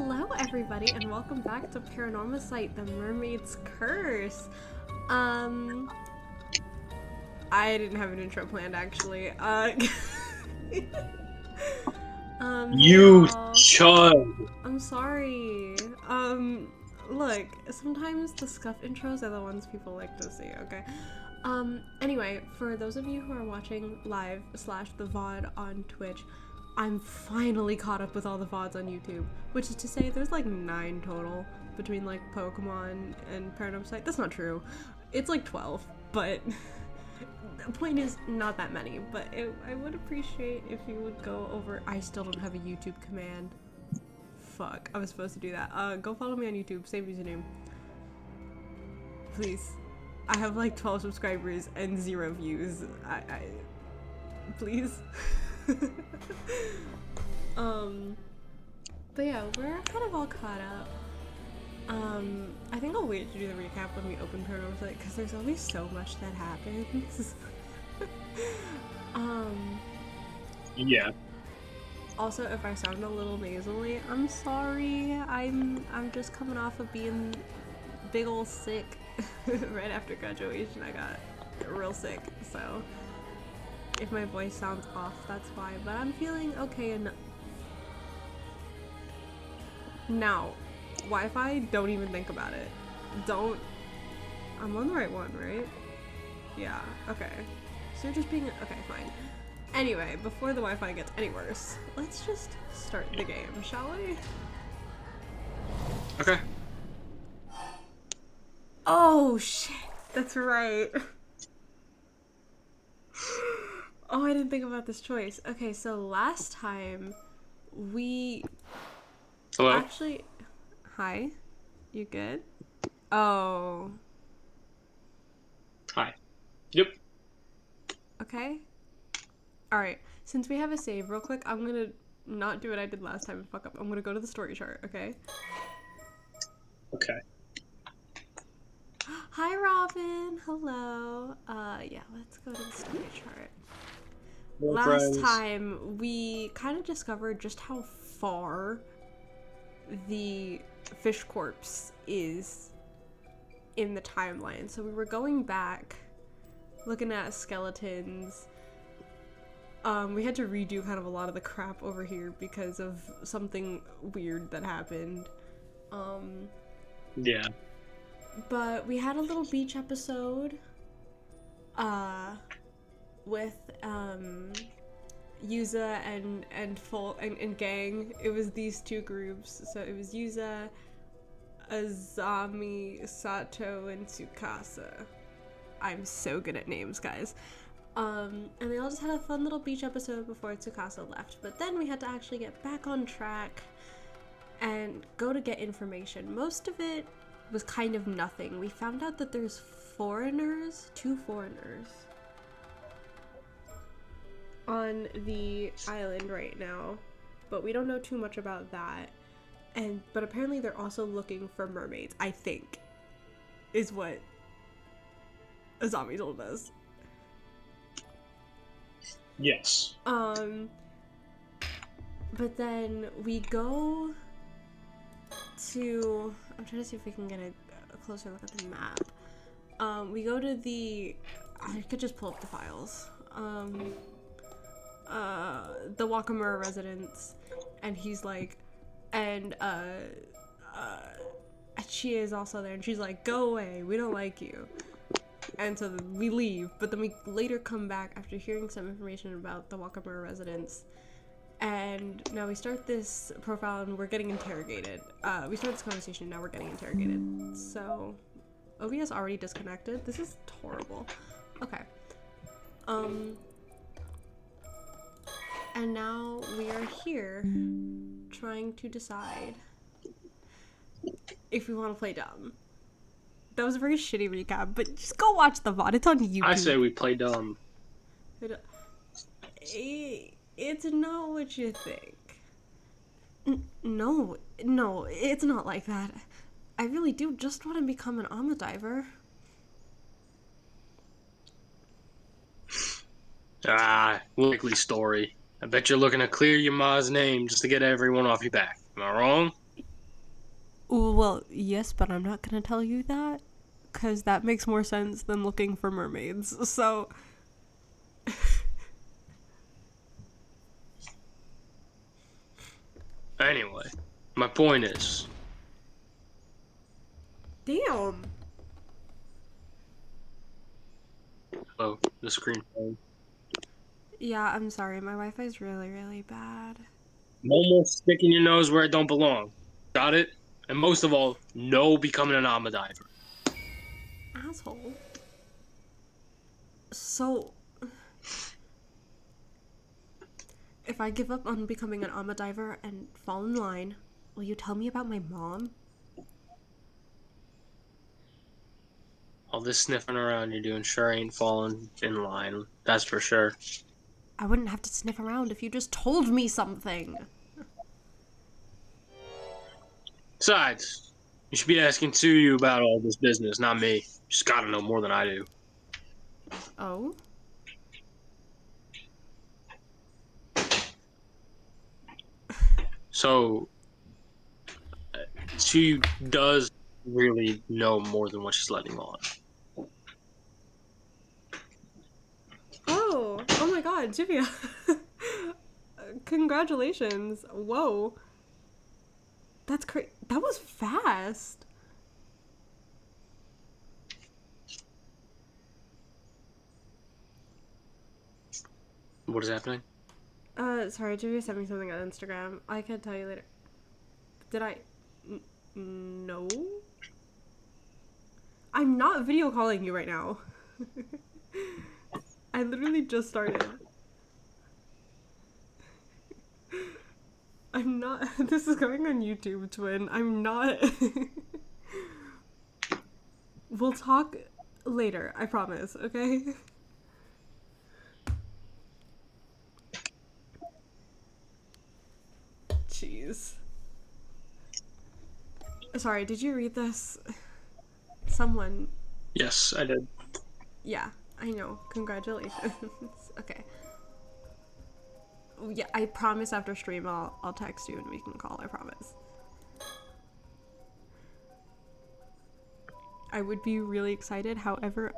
Hello everybody and welcome back to Paranormasight, the Mermaid's Curse. I didn't have an intro planned actually. Hey You y'all. chud. I'm sorry. Look, sometimes the scuff intros are the ones people like to see, okay? Anyway, for those of you who are watching live / the VOD on Twitch, I'm finally caught up with all the VODs on YouTube, which is to say there's like 9 total between like Pokemon and Paranormasight. That's not true. It's like 12, but the point is not that many, but I would appreciate if you would go over. I still don't have a YouTube command. Fuck, I was supposed to do that. Go follow me on YouTube, same username. Please. I have like 12 subscribers and 0 views. Please. But yeah, we're kind of all caught up. I think I'll wait to do the recap when we open Paranormasight because there's always so much that happens. Yeah. Also, if I sound a little nasally, I'm sorry. I'm just coming off of being big ol' sick. Right after graduation, I got real sick, so if my voice sounds off, that's why. But I'm feeling okay now. Wi-Fi, don't even think about it. Don't. I'm on the right one, right? Yeah, okay. So you're just being. Okay, fine. Anyway, before the Wi-Fi gets any worse, let's just start the game, shall we? Okay. Oh, shit. That's right. Oh, I didn't think about this choice. Okay, so last time we Hello? actually. Hi? You good? Oh, Hi. Yep. okay. Alright, since we have a save, real quick, I'm gonna not do what I did last time and fuck up. I'm gonna go to the story chart, okay? Okay. Hi, Robin. Hello. Yeah, let's go to the story chart. Hello, Last friends. time, we kind of discovered just how far the fish corpse is in the timeline. So we were going back, looking at skeletons. We had to redo kind of a lot of the crap over here because of something weird that happened. Yeah. But we had a little beach episode with Yuza and gang. It was these two groups. So it was Yuza, Azami, Sato, and Tsukasa. I'm so good at names, guys. And they all just had a fun little beach episode before Tsukasa left. But then we had to actually get back on track and go to get information. Most of it was kind of nothing. We found out that there's two foreigners on the island right now, but we don't know too much about that. But apparently they're also looking for mermaids, I think, is what Azami told us. Yes. But then we go to. I'm trying to see if we can get a closer look at the map. We go to the. I could just pull up the files. The Wakamura residence, and he's like, and she is also there, and she's like, "Go away, we don't like you." And so we leave, but then we later come back after hearing some information about the Wakamura residence. And now we start this profile and we're getting interrogated. We start this conversation, now we're getting interrogated. So, OBS already disconnected? This is horrible. Okay. And now we are here trying to decide if we want to play dumb. That was a very shitty recap, but just go watch the VOD. It's on YouTube. I say we play dumb. It's not what you think. No, it's not like that. I really do just want to become an Ama diver. Likely story. I bet you're looking to clear your ma's name just to get everyone off your back. Am I wrong? Well, yes, but I'm not gonna tell you that, because that makes more sense than looking for mermaids. So, Anyway, my point is, damn. oh, the screen. Yeah, I'm sorry. My Wi-Fi's really, really bad. No more sticking your nose where it don't belong. Got it? And most of all, no becoming an armor diver. Asshole. So, if I give up on becoming an Amma diver and fall in line, will you tell me about my mom? All this sniffing around you're doing sure ain't falling in line. That's for sure. I wouldn't have to sniff around if you just told me something. Besides, you should be asking Tsuyu about all this business, not me. She's gotta know more than I do. Oh? So, she does really know more than what she's letting on. Oh! Oh my god, Jivia. Congratulations. Whoa. That's crazy. That was fast. What is happening? Sorry, Jivia sent me something on Instagram. I can tell you later. Did I? No? I'm not video calling you right now. I literally just started. I'm not. This is going on YouTube, twin. I'm not. We'll talk later, I promise, okay? Jeez. Sorry, did you read this? Someone. Yes, I did. Yeah, I know. Congratulations. Okay. Yeah, I promise after stream I'll text you and we can call, I promise. I would be really excited, however,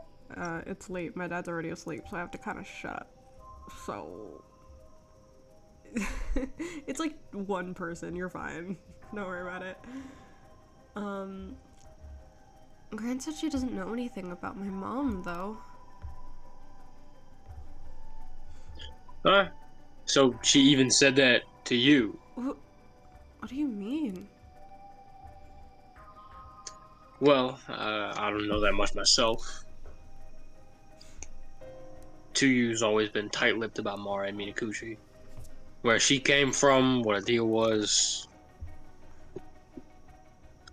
it's late. My dad's already asleep, so I have to kind of shut up. So. It's like one person, you're fine. Don't worry about it. Gran said she doesn't know anything about my mom, though. Huh? So she even said that to you. What do you mean? Well, I don't know that much myself. Tsuyu's always been tight-lipped about Mara and Minakuchi. Where she came from, what her deal was.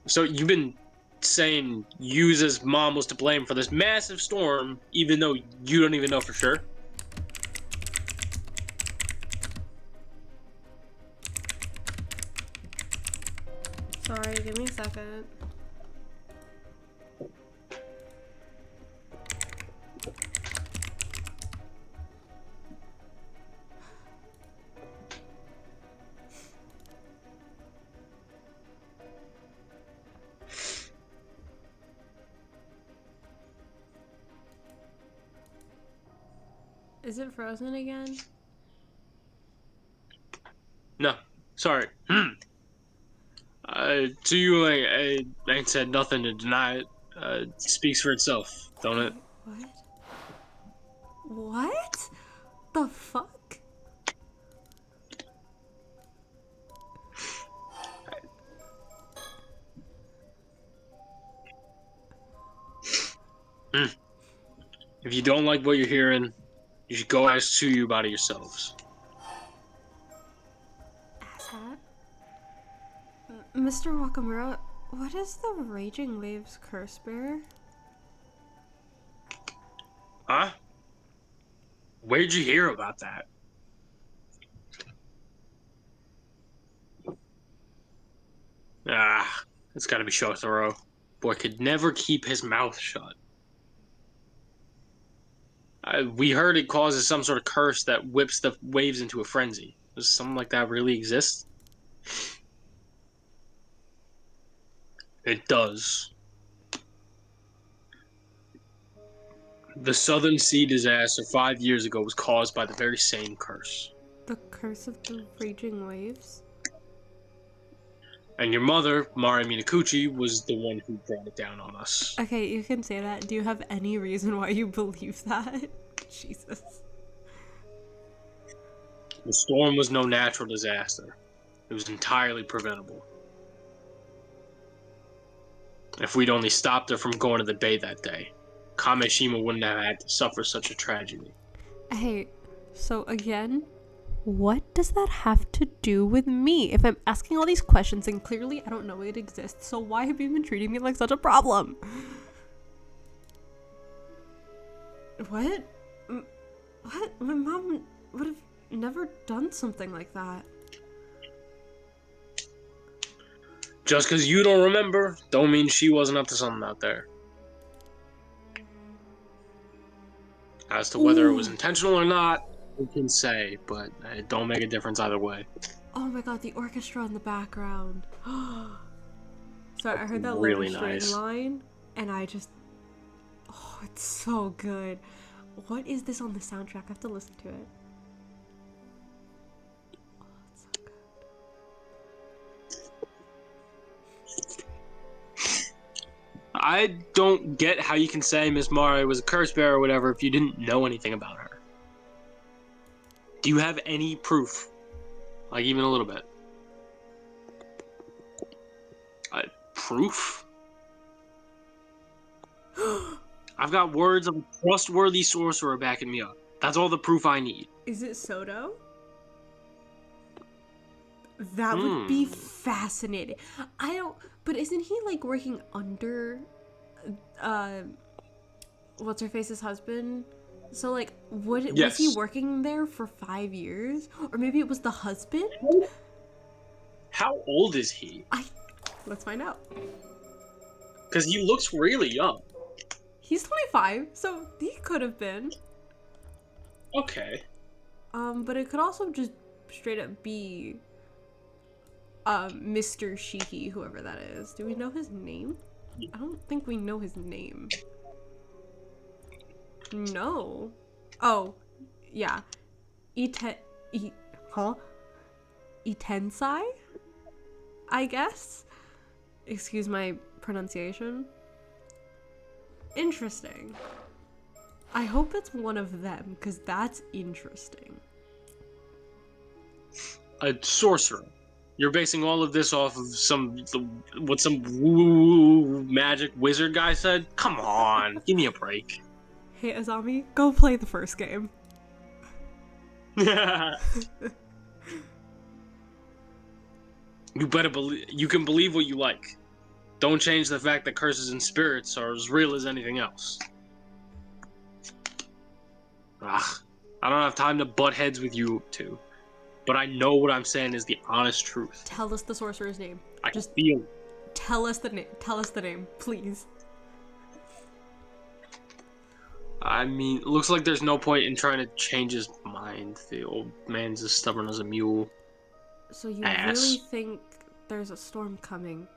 So you've been saying Yuza's mom was to blame for this massive storm, even though you don't even know for sure? Sorry, give me a second. Is it frozen again? No, sorry. Tsuyu ain't said nothing to deny it. It speaks for itself, don't it? Wait, what? What? The fuck? If you don't like what you're hearing, you should go ask Tsuyu about it yourselves. Asshat? Mr. Wakamura, what is the Raging Waves curse bearer? Huh? Where'd you hear about that? Ah, it's gotta be Shotaro. Boy could never keep his mouth shut. We heard it causes some sort of curse that whips the waves into a frenzy. Does something like that really exist? It does. The Southern Sea disaster 5 years ago was caused by the very same curse. The curse of the raging waves? And your mother, Mari Minakuchi, was the one who brought it down on us. Okay, you can say that. Do you have any reason why you believe that? Jesus. The storm was no natural disaster. It was entirely preventable. If we'd only stopped her from going to the bay that day, Kameshima wouldn't have had to suffer such a tragedy. Hey, so again, what does that have to do with me? If I'm asking all these questions and clearly I don't know it exists, so why have you been treating me like such a problem? What? What? My mom would have never done something like that. Just because you don't remember, don't mean she wasn't up to something out there. As to whether it was intentional or not, who can say, but it don't make a difference either way. Oh my god, the orchestra in the background. Sorry, I heard that Really lower string nice. line, and I just... Oh, it's so good. What is this on the soundtrack? I have to listen to it. Oh, it's so good. I don't get how you can say Miss Mari was a curse bearer or whatever if you didn't know anything about her. Do you have any proof? Like, even a little bit? Proof? I've got words of a trustworthy sorcerer backing me up. That's all the proof I need. Is it Soto? That would be fascinating. I don't... But isn't he, like, working under... What's-her-face's husband? So, like, was he working there for 5 years? Or maybe it was the husband? How old is he? Let's find out. Because he looks really young. He's 25, so he could have been. Okay. But it could also just straight up be... Mr. Shiki, whoever that is. Do we know his name? I don't think we know his name. No. Oh, yeah. Itensai? I guess? Excuse my pronunciation. Interesting. I hope it's one of them, because that's interesting. A sorcerer. You're basing all of this off of what some woo magic wizard guy said? Come on, give me a break. Hey Azami, go play the first game. You better believe. You can believe what you like. Don't change the fact that curses and spirits are as real as anything else. I don't have time to butt heads with you two. But I know what I'm saying is the honest truth. Tell us the sorcerer's name. I just feel it. Tell us the name. Tell us the name, please. I mean, it looks like there's no point in trying to change his mind. The old man's as stubborn as a mule. So you really think there's a storm coming,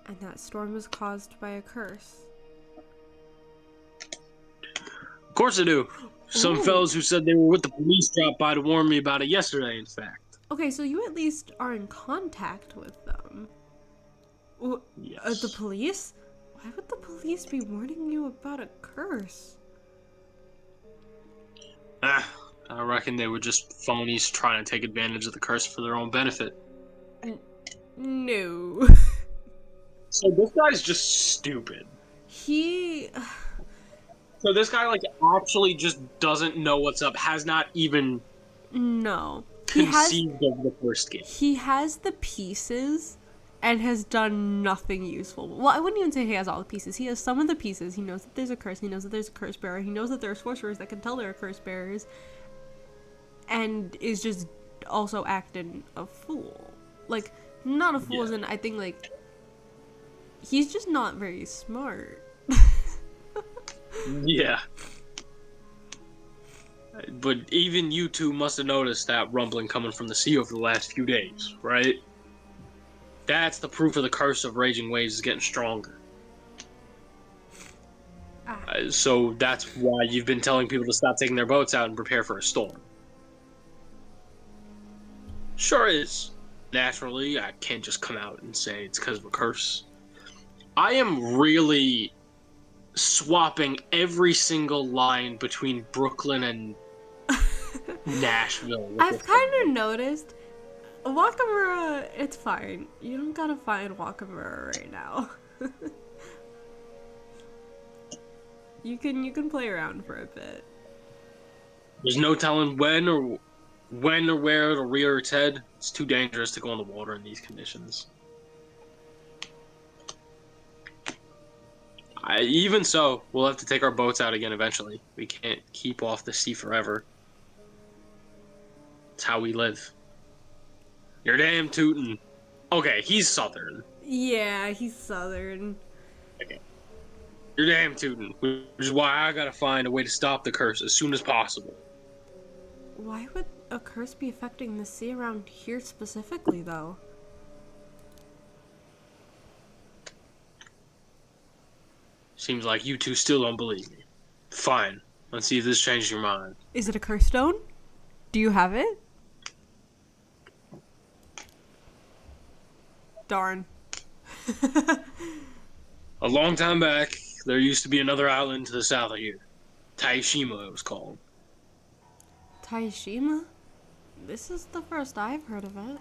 and that storm is caused by a curse? Of course I do. Some fellows who said they were with the police dropped by to warn me about it yesterday, in fact. Okay, so you at least are in contact with them. Yes. The police? Why would the police be warning you about a curse? I reckon they were just phonies trying to take advantage of the curse for their own benefit. No. So this guy's just stupid. So this guy, like, actually just doesn't know what's up, has not even conceived of the first game. He has the pieces and has done nothing useful. Well, I wouldn't even say he has all the pieces. He has some of the pieces. He knows that there's a curse. He knows that there's a curse bearer. He knows that there are sorcerers that can tell there are curse bearers. And is just also acting a fool. Like, not a fool as in, I think, like, he's just not very smart. Yeah. But even you two must have noticed that rumbling coming from the sea over the last few days, right? That's the proof of the curse of raging waves is getting stronger. So that's why you've been telling people to stop taking their boats out and prepare for a storm. Sure is. Naturally, I can't just come out and say it's because of a curse. I am really swapping every single line between Brooklyn and Nashville. I've kind of noticed Wakamura, it's fine. You don't gotta find Wakamura right now. you can play around for a bit. There's no telling when or where it'll rear its head. It's too dangerous to go in the water in these conditions. Even so, we'll have to take our boats out again eventually. We can't keep off the sea forever. It's how we live. You're damn tootin'. Okay, he's southern. Yeah, he's southern. Okay. You're damn tootin', which is why I gotta find a way to stop the curse as soon as possible. Why would a curse be affecting the sea around here specifically, though? Seems like you two still don't believe me. Fine. Let's see if this changes your mind. Is it a curse stone? Do you have it? Darn. A long time back, there used to be another island to the south of here. Taishima, it was called. Taishima? This is the first I've heard of it.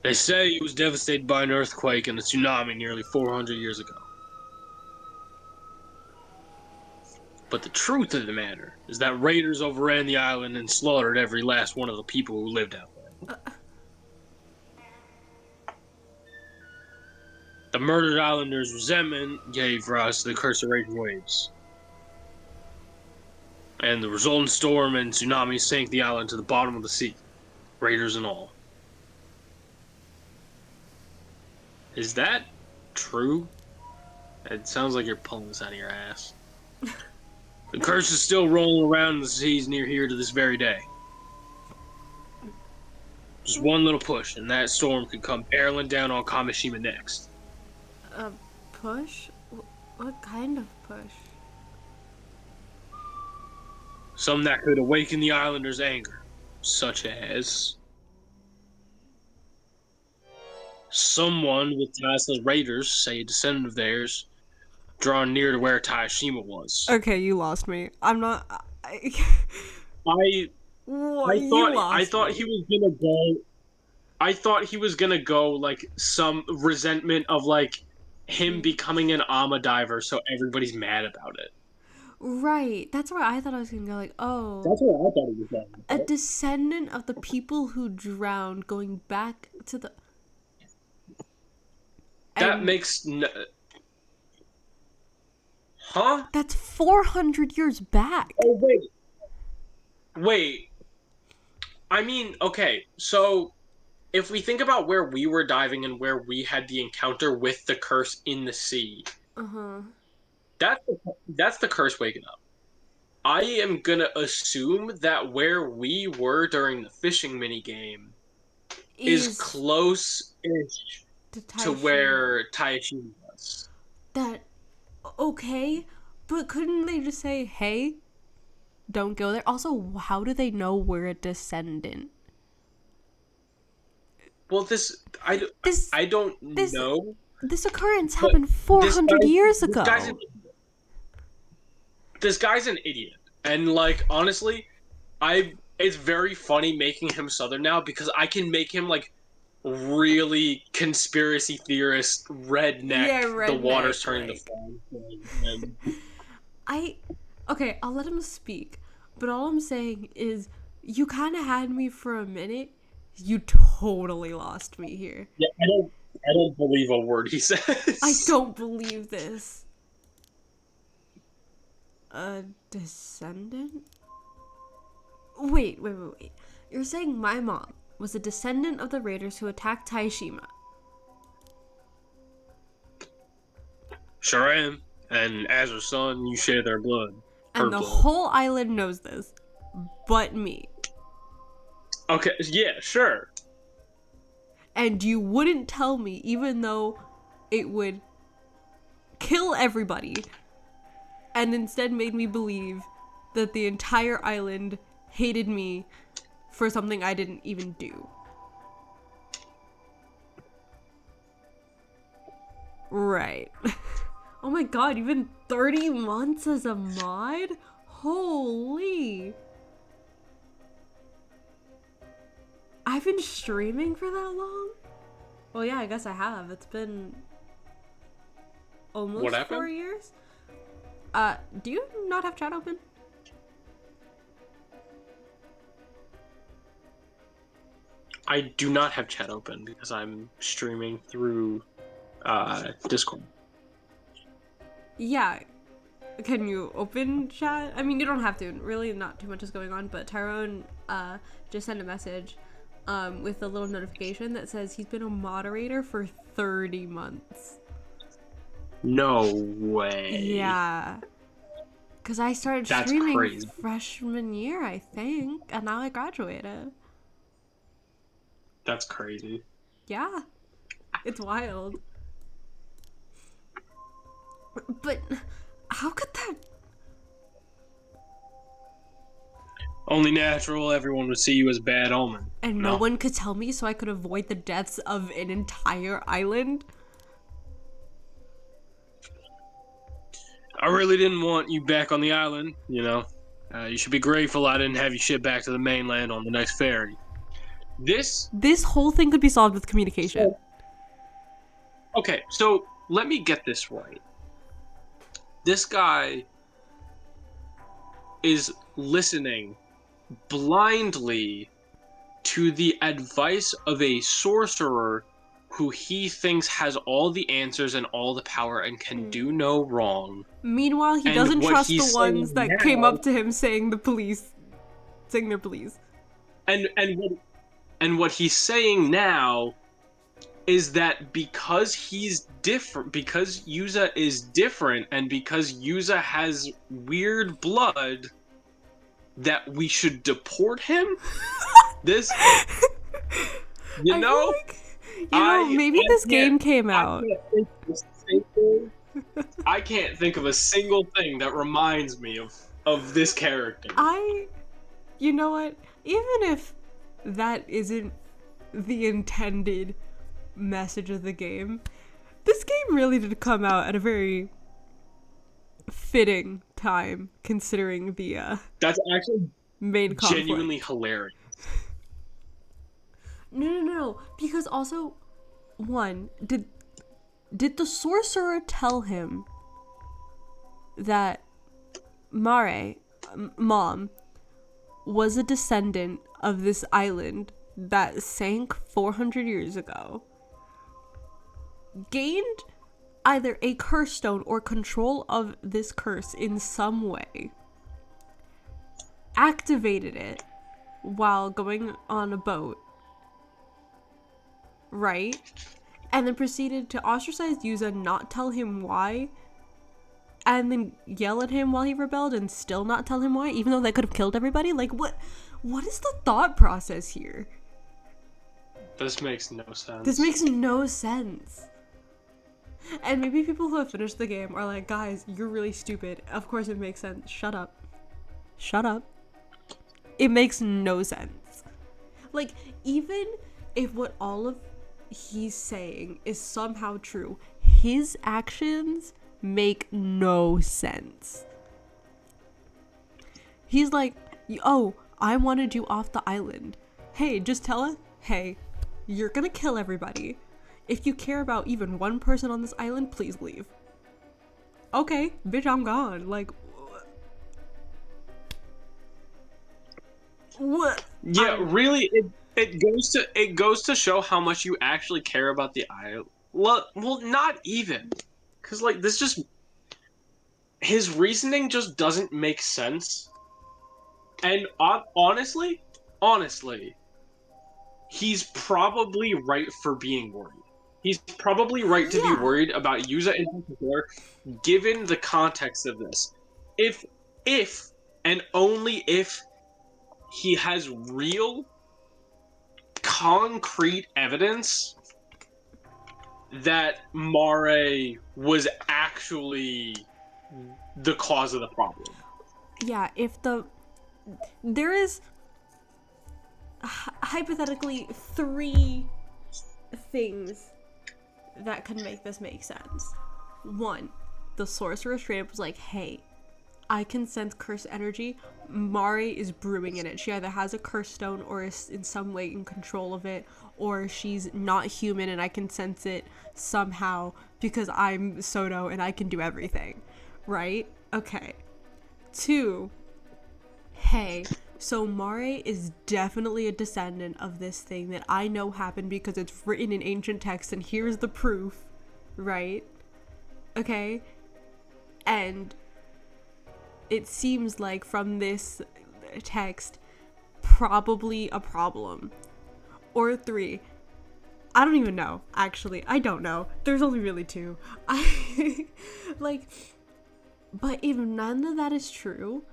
They say it was devastated by an earthquake and a tsunami nearly 400 years ago. But the truth of the matter is that raiders overran the island and slaughtered every last one of the people who lived out there. The murdered islanders' resentment gave rise to the curse of raging waves. And the resultant storm and tsunami sank the island to the bottom of the sea, raiders and all. Is that true? It sounds like you're pulling this out of your ass. The curse is still rolling around in the seas near here to this very day. Just one little push, and that storm could come barreling down on Kamishima next. A push? What kind of push? Some that could awaken the islanders' anger, such as someone with ties to the raiders, say a descendant of theirs, drawn near to where Taishima was. Okay, you lost me. I'm not. I thought he was gonna go. I thought he was gonna go like some resentment of like him becoming an Ama diver, so everybody's mad about it. Right. That's where I thought I was gonna go. Like, oh, That's what I thought he was going. a descendant of the people who drowned, going back to the. That makes huh? That's 400 years back. Oh wait. I mean, okay, so if we think about where we were diving and where we had the encounter with the curse in the sea, that's the curse waking up. I am gonna assume that where we were during the fishing minigame is close-ish to where Taishima was. That okay, but couldn't they just say, "Hey, don't go there"? Also, how do they know we're a descendant? Well, I don't know. This occurrence happened 400 years ago. This guy's an idiot, and like honestly, it's very funny making him Southern now because I can make him like really conspiracy theorist redneck. Yeah, redneck, the water's turning to foam. Okay, I'll let him speak, but all I'm saying is you kind of had me for a minute. You totally lost me here. Yeah, I don't believe a word he says. I don't believe this. A descendant? Wait. You're saying my mom was a descendant of the raiders who attacked Taishima? Sure am. And as her son, you share their blood. And the whole island knows this, but me. Okay, yeah, sure. And you wouldn't tell me, even though it would kill everybody, and instead made me believe that the entire island hated me for something I didn't even do. Right. Oh my god, you've been 30 months as a mod? Holy. I've been streaming for that long? Well, yeah, I guess I have. It's been almost What 4 happened? years. Do you not have chat open? I do not have chat open because I'm streaming through Discord. Yeah. Can you open chat? I mean, you don't have to. Really, not too much is going on, but Tyrone just sent a message with a little notification that says he's been a moderator for 30 months. No way. Yeah. Because I started That's streaming crazy. freshman year, I think, and now I graduated. That's crazy. Yeah. It's wild. But how could that... Only natural, everyone would see you as bad omen. And no one could tell me so I could avoid the deaths of an entire island? I really didn't want you back on the island, you know. You should be grateful I didn't have you shipped back to the mainland on the next ferry. This whole thing could be solved with communication. Okay, so let me get this right. This guy is listening blindly to the advice of a sorcerer who he thinks has all the answers and all the power and can do no wrong. Meanwhile, he And doesn't what trust he's the ones that saying came now- up to him saying their please. And what he's saying now is that because he's different, because Yuza is different, and because Yuza has weird blood, that we should deport him? This, you know? Maybe this game came out. I can't think of a single thing that reminds me of this character. You know what? Even if that isn't the intended message of the game, this game really did come out at a very fitting time, considering the That's actually main conflict. genuinely hilarious. No, because also, one, did the sorcerer tell him that Mare, mom, was a descendant of this island that sank 400 years ago, gained either a curse stone or control of this curse in some way, activated it while going on a boat, right? And then proceeded to ostracize Yuza, not tell him why, and then yell at him while he rebelled and still not tell him why, even though that could have killed everybody? Like, what is the thought process here? This makes no sense. This makes no sense. And maybe people who have finished the game are like, guys, you're really stupid. Of course it makes sense. Shut up. Shut up. It makes no sense. Like, even if what all of he's saying is somehow true, his actions make no sense. He's like, oh, I wanted you off the island. Hey, just tell us, hey, you're gonna kill everybody. If you care about even one person on this island, please leave. Okay, bitch, I'm gone. Like, what? Yeah, really, it goes to show how much you actually care about the island. Well, not even, because like this just his reasoning just doesn't make sense. And honestly, he's probably right for being worried. He's probably right to be worried about Yuza in particular, given the context of this. If and only if he has real concrete evidence that Mare was actually the cause of the problem. Yeah, there is hypothetically 3 things that can make this make sense. 1, the sorcerer straight up was like, hey, I can sense cursed energy. Mare is brewing in it. She either has a curse stone or is in some way in control of it, or she's not human and I can sense it somehow because I'm Soto and I can do everything. Right? Okay. 2, hey, so Mare is definitely a descendant of this thing that I know happened because it's written in ancient texts and here's the proof. Right? Okay? And it seems like from this text, probably a problem. Or 3, I don't even know, actually. I don't know. There's only really 2. But if none of that is true,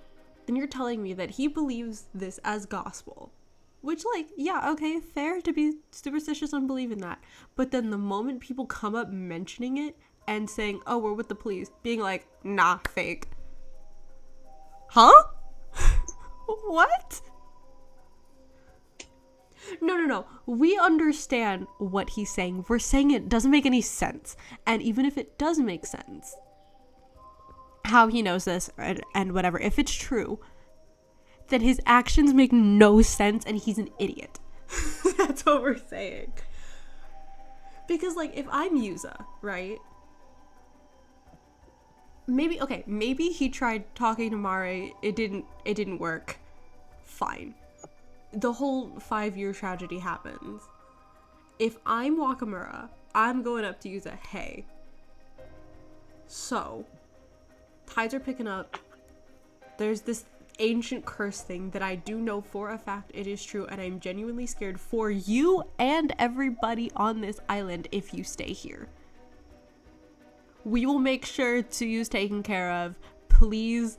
then you're telling me that he believes this as gospel. Which, like, yeah, okay, fair to be superstitious and believe in that. But then the moment people come up mentioning it and saying, oh, we're with the police, being like, nah, fake. Huh? What? No. We understand what he's saying. We're saying it doesn't make any sense. And even if it does make sense, how he knows this and whatever, if it's true, then his actions make no sense and he's an idiot. That's what we're saying. Because, like, if I'm Yuza, right? Maybe he tried talking to Mare, it didn't work. Fine. The whole 5-year tragedy happens. If I'm Wakamura, I'm going up to Yuza, hey. So, tides are picking up. There's this ancient curse thing that I do know for a fact it is true, and I'm genuinely scared for you and everybody on this island if you stay here. We will make sure Tsuyu's taken care of. Please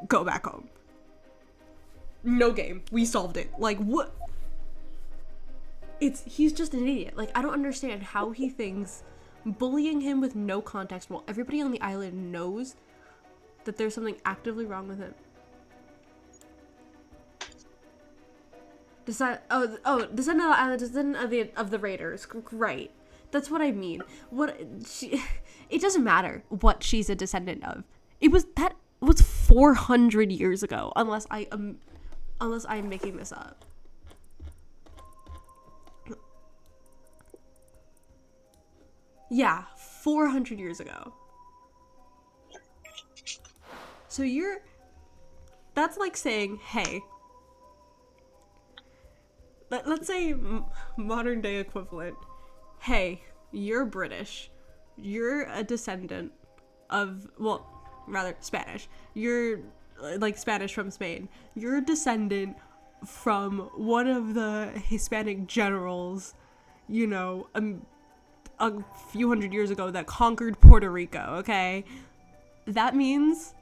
go back home. No game. We solved it. Like, what? He's just an idiot. Like, I don't understand how he thinks bullying him with no context while everybody on the island knows that there's something actively wrong with him. Descendant of the island, descendant of the raiders. Right. That's what I mean. It doesn't matter what she's a descendant of. That was 400 years ago, unless I'm making this up. Yeah, 400 years ago. So that's like saying, hey, let's say modern day equivalent. Hey, you're British. You're a descendant of, well, rather Spanish. You're like Spanish from Spain. You're a descendant from one of the Hispanic generals, you know, a few hundred years ago that conquered Puerto Rico, okay? That means,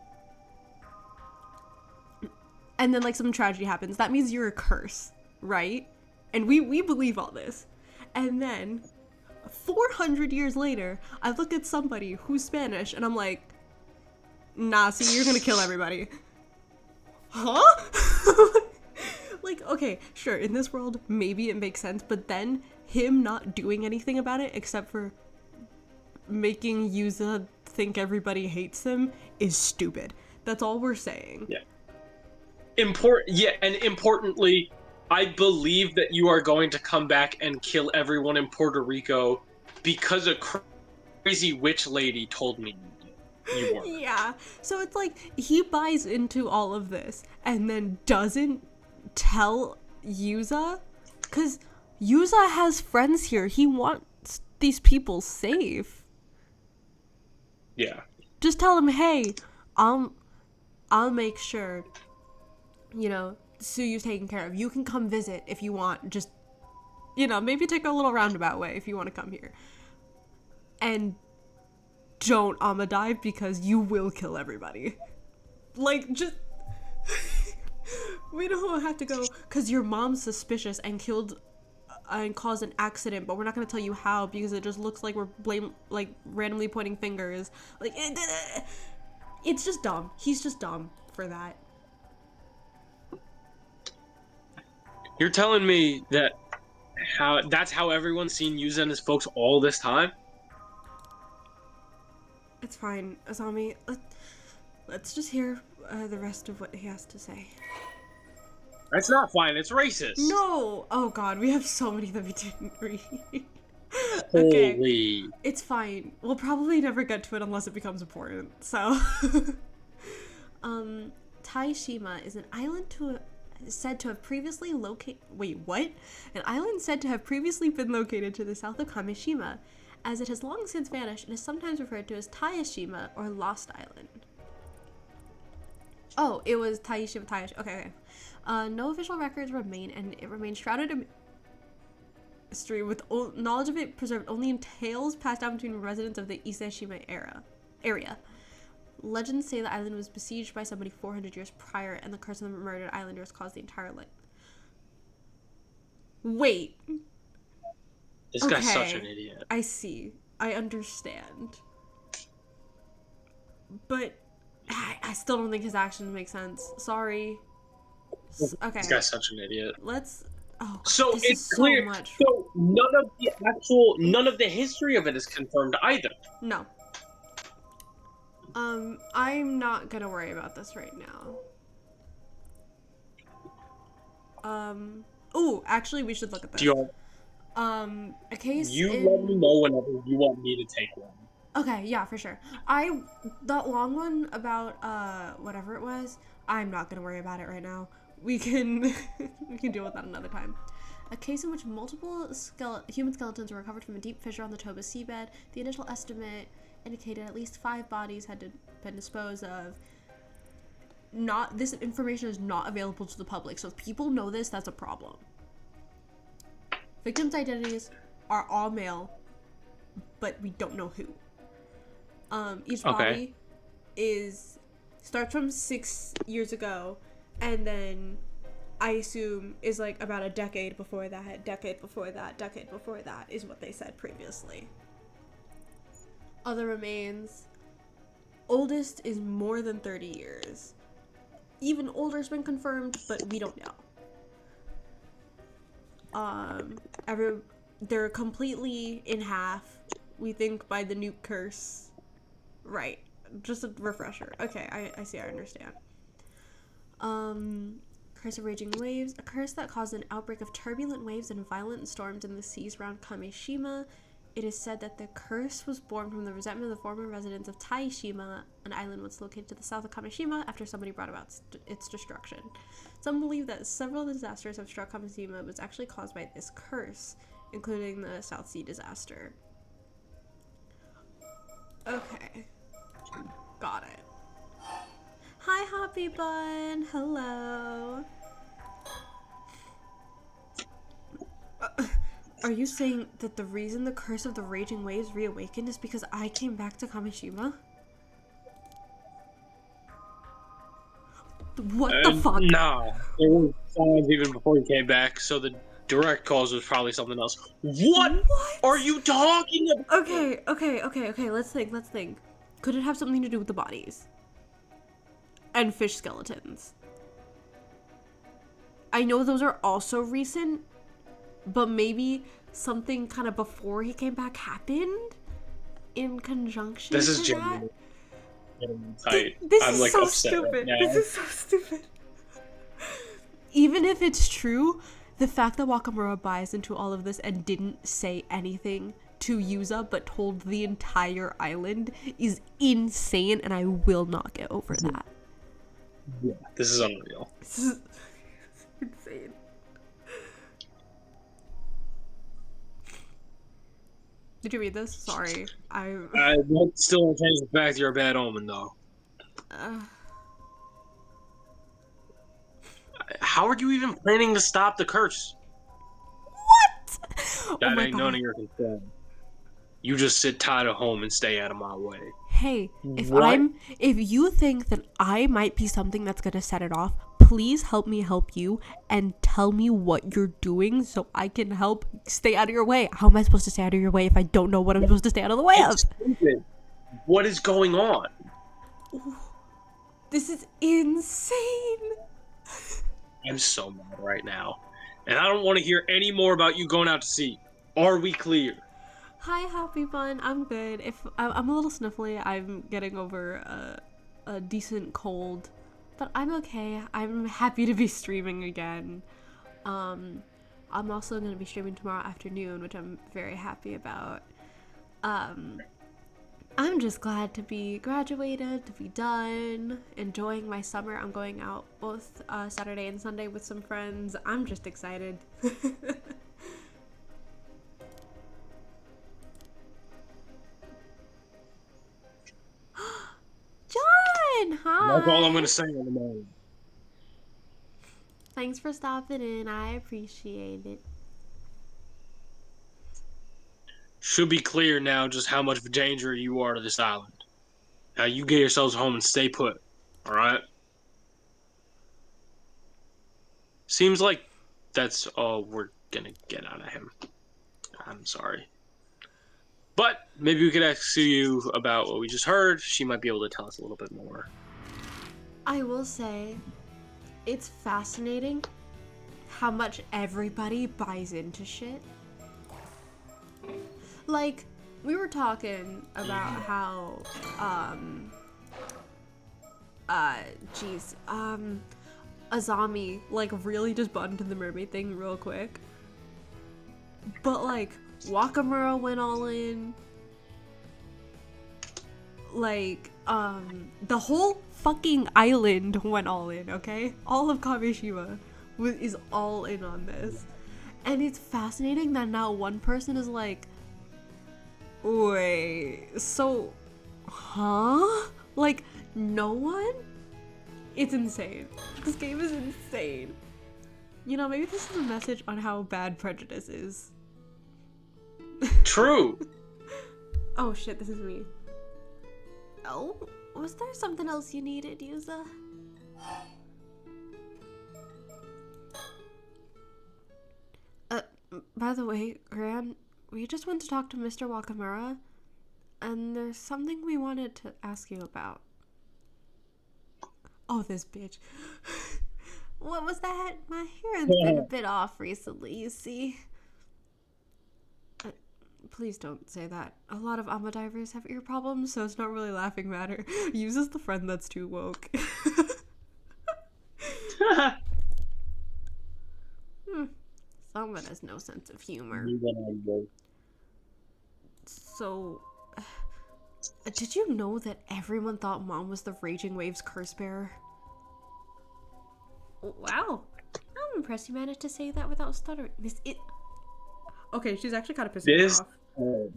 and then like some tragedy happens. That means you're a curse, right? And we believe all this. And then 400 years later, I look at somebody who's Spanish and I'm like, nah, see, you're gonna kill everybody. Huh? Like, okay, sure, in this world, maybe it makes sense, but then him not doing anything about it except for making Yuza think everybody hates him is stupid. That's all we're saying. Yeah. And importantly, I believe that you are going to come back and kill everyone in Puerto Rico because a crazy witch lady told me you were. Yeah. So it's like he buys into all of this and then doesn't tell Yuza, because Yuza has friends here. He wants these people safe. Yeah. Just tell him, hey, I'll make sure, you know, Tsuyu's taken care of. You can come visit if you want. Just, you know, maybe take a little roundabout way if you want to come here. And don't dive because you will kill everybody. Like, just... We don't have to go because your mom's suspicious and killed and cause an accident, but we're not gonna tell you how because it just looks like we're randomly pointing fingers. Like, it's just dumb. He's just dumb for that. You're telling me that that's how everyone's seen Yuza and his folks all this time? It's fine, Asami. Let's just hear the rest of what he has to say. That's not fine. It's racist. No! Oh god, we have so many that we didn't read. Okay. Holy. It's fine. We'll probably never get to it unless it becomes important, so... Taishima is an island said to have previously located... Wait, what? An island said to have previously been located to the south of Kamishima, as it has long since vanished and is sometimes referred to as Taishima or Lost Island. Oh, it was Taishima. Okay. No official records remain, and it remains shrouded in mystery, with knowledge of it preserved only in tales passed down between residents of the Iseshima area. Legends say the island was besieged by somebody 400 years prior, and the curse of the murdered islanders caused the entire land. Wait. This guy's such an idiot. I see. I understand. But I still don't think his actions make sense. Sorry. Okay. This guy's such an idiot. Let's... Oh, God, so it's clear. So none of the history of it is confirmed either. No. I'm not gonna worry about this right now. Oh, actually, we should look at this. A case. Let me know whenever you want me to take one. Okay, yeah, for sure. That long one about whatever it was, I'm not gonna worry about it right now. We can deal with that another time. A case in which multiple human skeletons were recovered from a deep fissure on the Toba seabed. The initial estimate indicated at least 5 bodies had been disposed of. This information is not available to the public, so if people know this, that's a problem. Victims' identities are all male, but we don't know who. Each body starts from 6 years ago, and then I assume is like about a decade before that is what they said previously. Other remains, oldest is more than 30 years. Even older has been confirmed, but we don't know. They're completely in half, we think, by the nuke curse. Right. Just a refresher. Okay, I see, I understand. Curse of Raging Waves. A curse that caused an outbreak of turbulent waves and violent storms in the seas around Kamishima. It is said that the curse was born from the resentment of the former residents of Taishima, an island once located to the south of Kamishima, after somebody brought about its destruction. Some believe that several disasters have struck Kamishima was actually caused by this curse, including the South Sea disaster. Okay. Got it. Hi, Hoppy Bun. Hello. Are you saying that the reason the curse of the raging waves reawakened is because I came back to Kamishima? What the fuck? No. It was signs even before he came back, so the direct cause was probably something else. What are you talking about? Okay. Let's think. Could it have something to do with the bodies? And fish skeletons? I know those are also recent, but maybe something kind of before he came back happened in conjunction This is to genuinely tight. I'm like so upset stupid. right now. This is so stupid. Even if it's true, the fact that Wakamura buys into all of this and didn't say anything to Yuza but told the entire island is insane, and I will not get over that. Yeah, this is unreal. This is insane. Did you read this? Sorry. I still don't change the fact you're a bad omen, though. How are you even planning to stop the curse? What? That ain't none of your concern. You just sit tight at home and stay out of my way. Hey, if you think that I might be something that's gonna set it off, please help me help you and tell me what you're doing so I can help stay out of your way. How am I supposed to stay out of your way if I don't know what I'm supposed to stay out of the way of? Stupid. What is going on? This is insane. I'm so mad right now. And I don't want to hear any more about you going out to sea. Are we clear? Hi, Happy Bun. I'm good. If I'm a little sniffly, I'm getting over a decent cold, but I'm okay. I'm happy to be streaming again. I'm also gonna be streaming tomorrow afternoon, which I'm very happy about. I'm just glad to be graduated, to be done, enjoying my summer. I'm going out both Saturday and Sunday with some friends. I'm just excited. John, hi. That's all I'm going to say in the moment. Thanks for stopping in. I appreciate it. Should be clear now just how much of a danger you are to this island. Now you get yourselves home and stay put, alright? Seems like that's all we're gonna get out of him. I'm sorry. But maybe we could ask you about what we just heard. She might be able to tell us a little bit more. I will say, it's fascinating how much everybody buys into shit. Like, we were talking about how, Azami, like, really just bought into the mermaid thing real quick. But, like, Wakamura went all in. Like, the whole fucking island went all in, okay? All of Kamishima is all in on this. And it's fascinating that now one person is like, wait, so, huh? Like, no one? It's insane. This game is insane. You know, maybe this is a message on how bad prejudice is. True! Oh shit, this is me. Oh, was there something else you needed, Yuza? By the way, Gran, we just went to talk to Mr. Wakamura, and there's something we wanted to ask you about. Oh, this bitch. What was that? My hearing's been a bit off recently, you see. Please don't say that. A lot of Ama divers have ear problems, so it's not really laughing matter. Uses the friend that's too woke. Someone has no sense of humor. So, did you know that everyone thought Mom was the Raging Waves curse bearer? Wow. I'm impressed you managed to say that without stuttering. Okay, she's actually kind of pissing me off.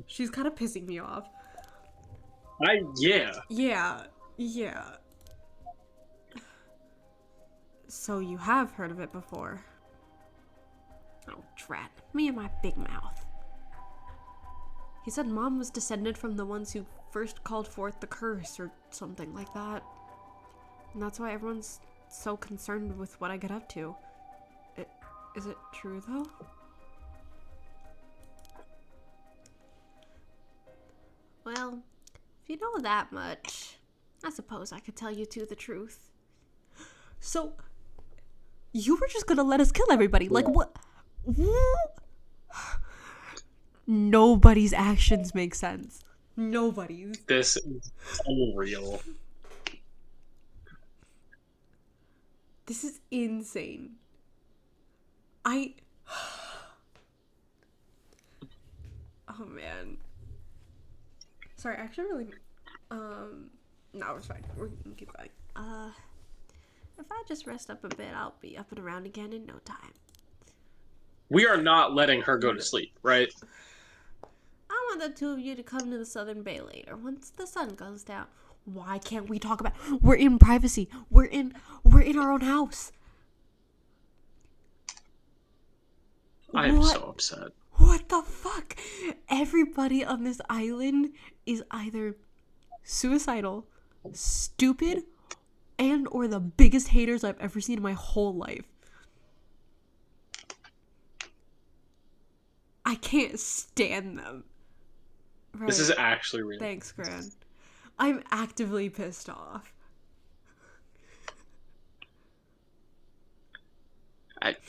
She's kind of pissing me off. Yeah. Yeah. So you have heard of it before? Oh, drat. Me and my big mouth. He said Mom was descended from the ones who first called forth the curse or something like that. And that's why everyone's so concerned with what I get up to. Is it true, though? Well, if you know that much, I suppose I could tell you the truth. So, you were just gonna let us kill everybody? Like, what? Nobody's actions make sense. Nobody's. This is unreal. This is insane. Oh, man. Sorry, actually really... No, it's fine. We're gonna keep going. If I just rest up a bit, I'll be up and around again in no time. We are not letting her go to sleep, right? I want the two of you to come to the Southern Bay later, once the sun goes down. Why can't we talk about... We're in privacy. We're in our own house. I'm so upset. What the fuck? Everybody on this island is either suicidal, stupid, and or the biggest haters I've ever seen in my whole life. I can't stand them. Right. This is actually real. Thanks, Gran. I'm actively pissed off.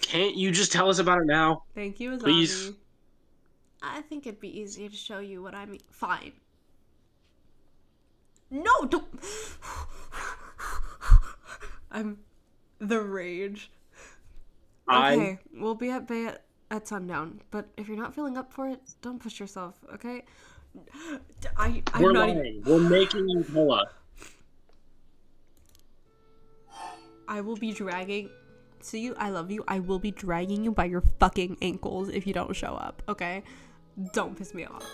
Can't you just tell us about it now? Thank you, Azami. Please. I think it'd be easier to show you what I mean. Fine. No, don't. I'm the rage. Okay, we'll be at bay at sundown, but if you're not feeling up for it, don't push yourself, okay? I'm We're not lying. even... We're making you tell us. I will be dragging... See you, I love you. I will be dragging you by your fucking ankles if you don't show up, okay? Don't piss me off.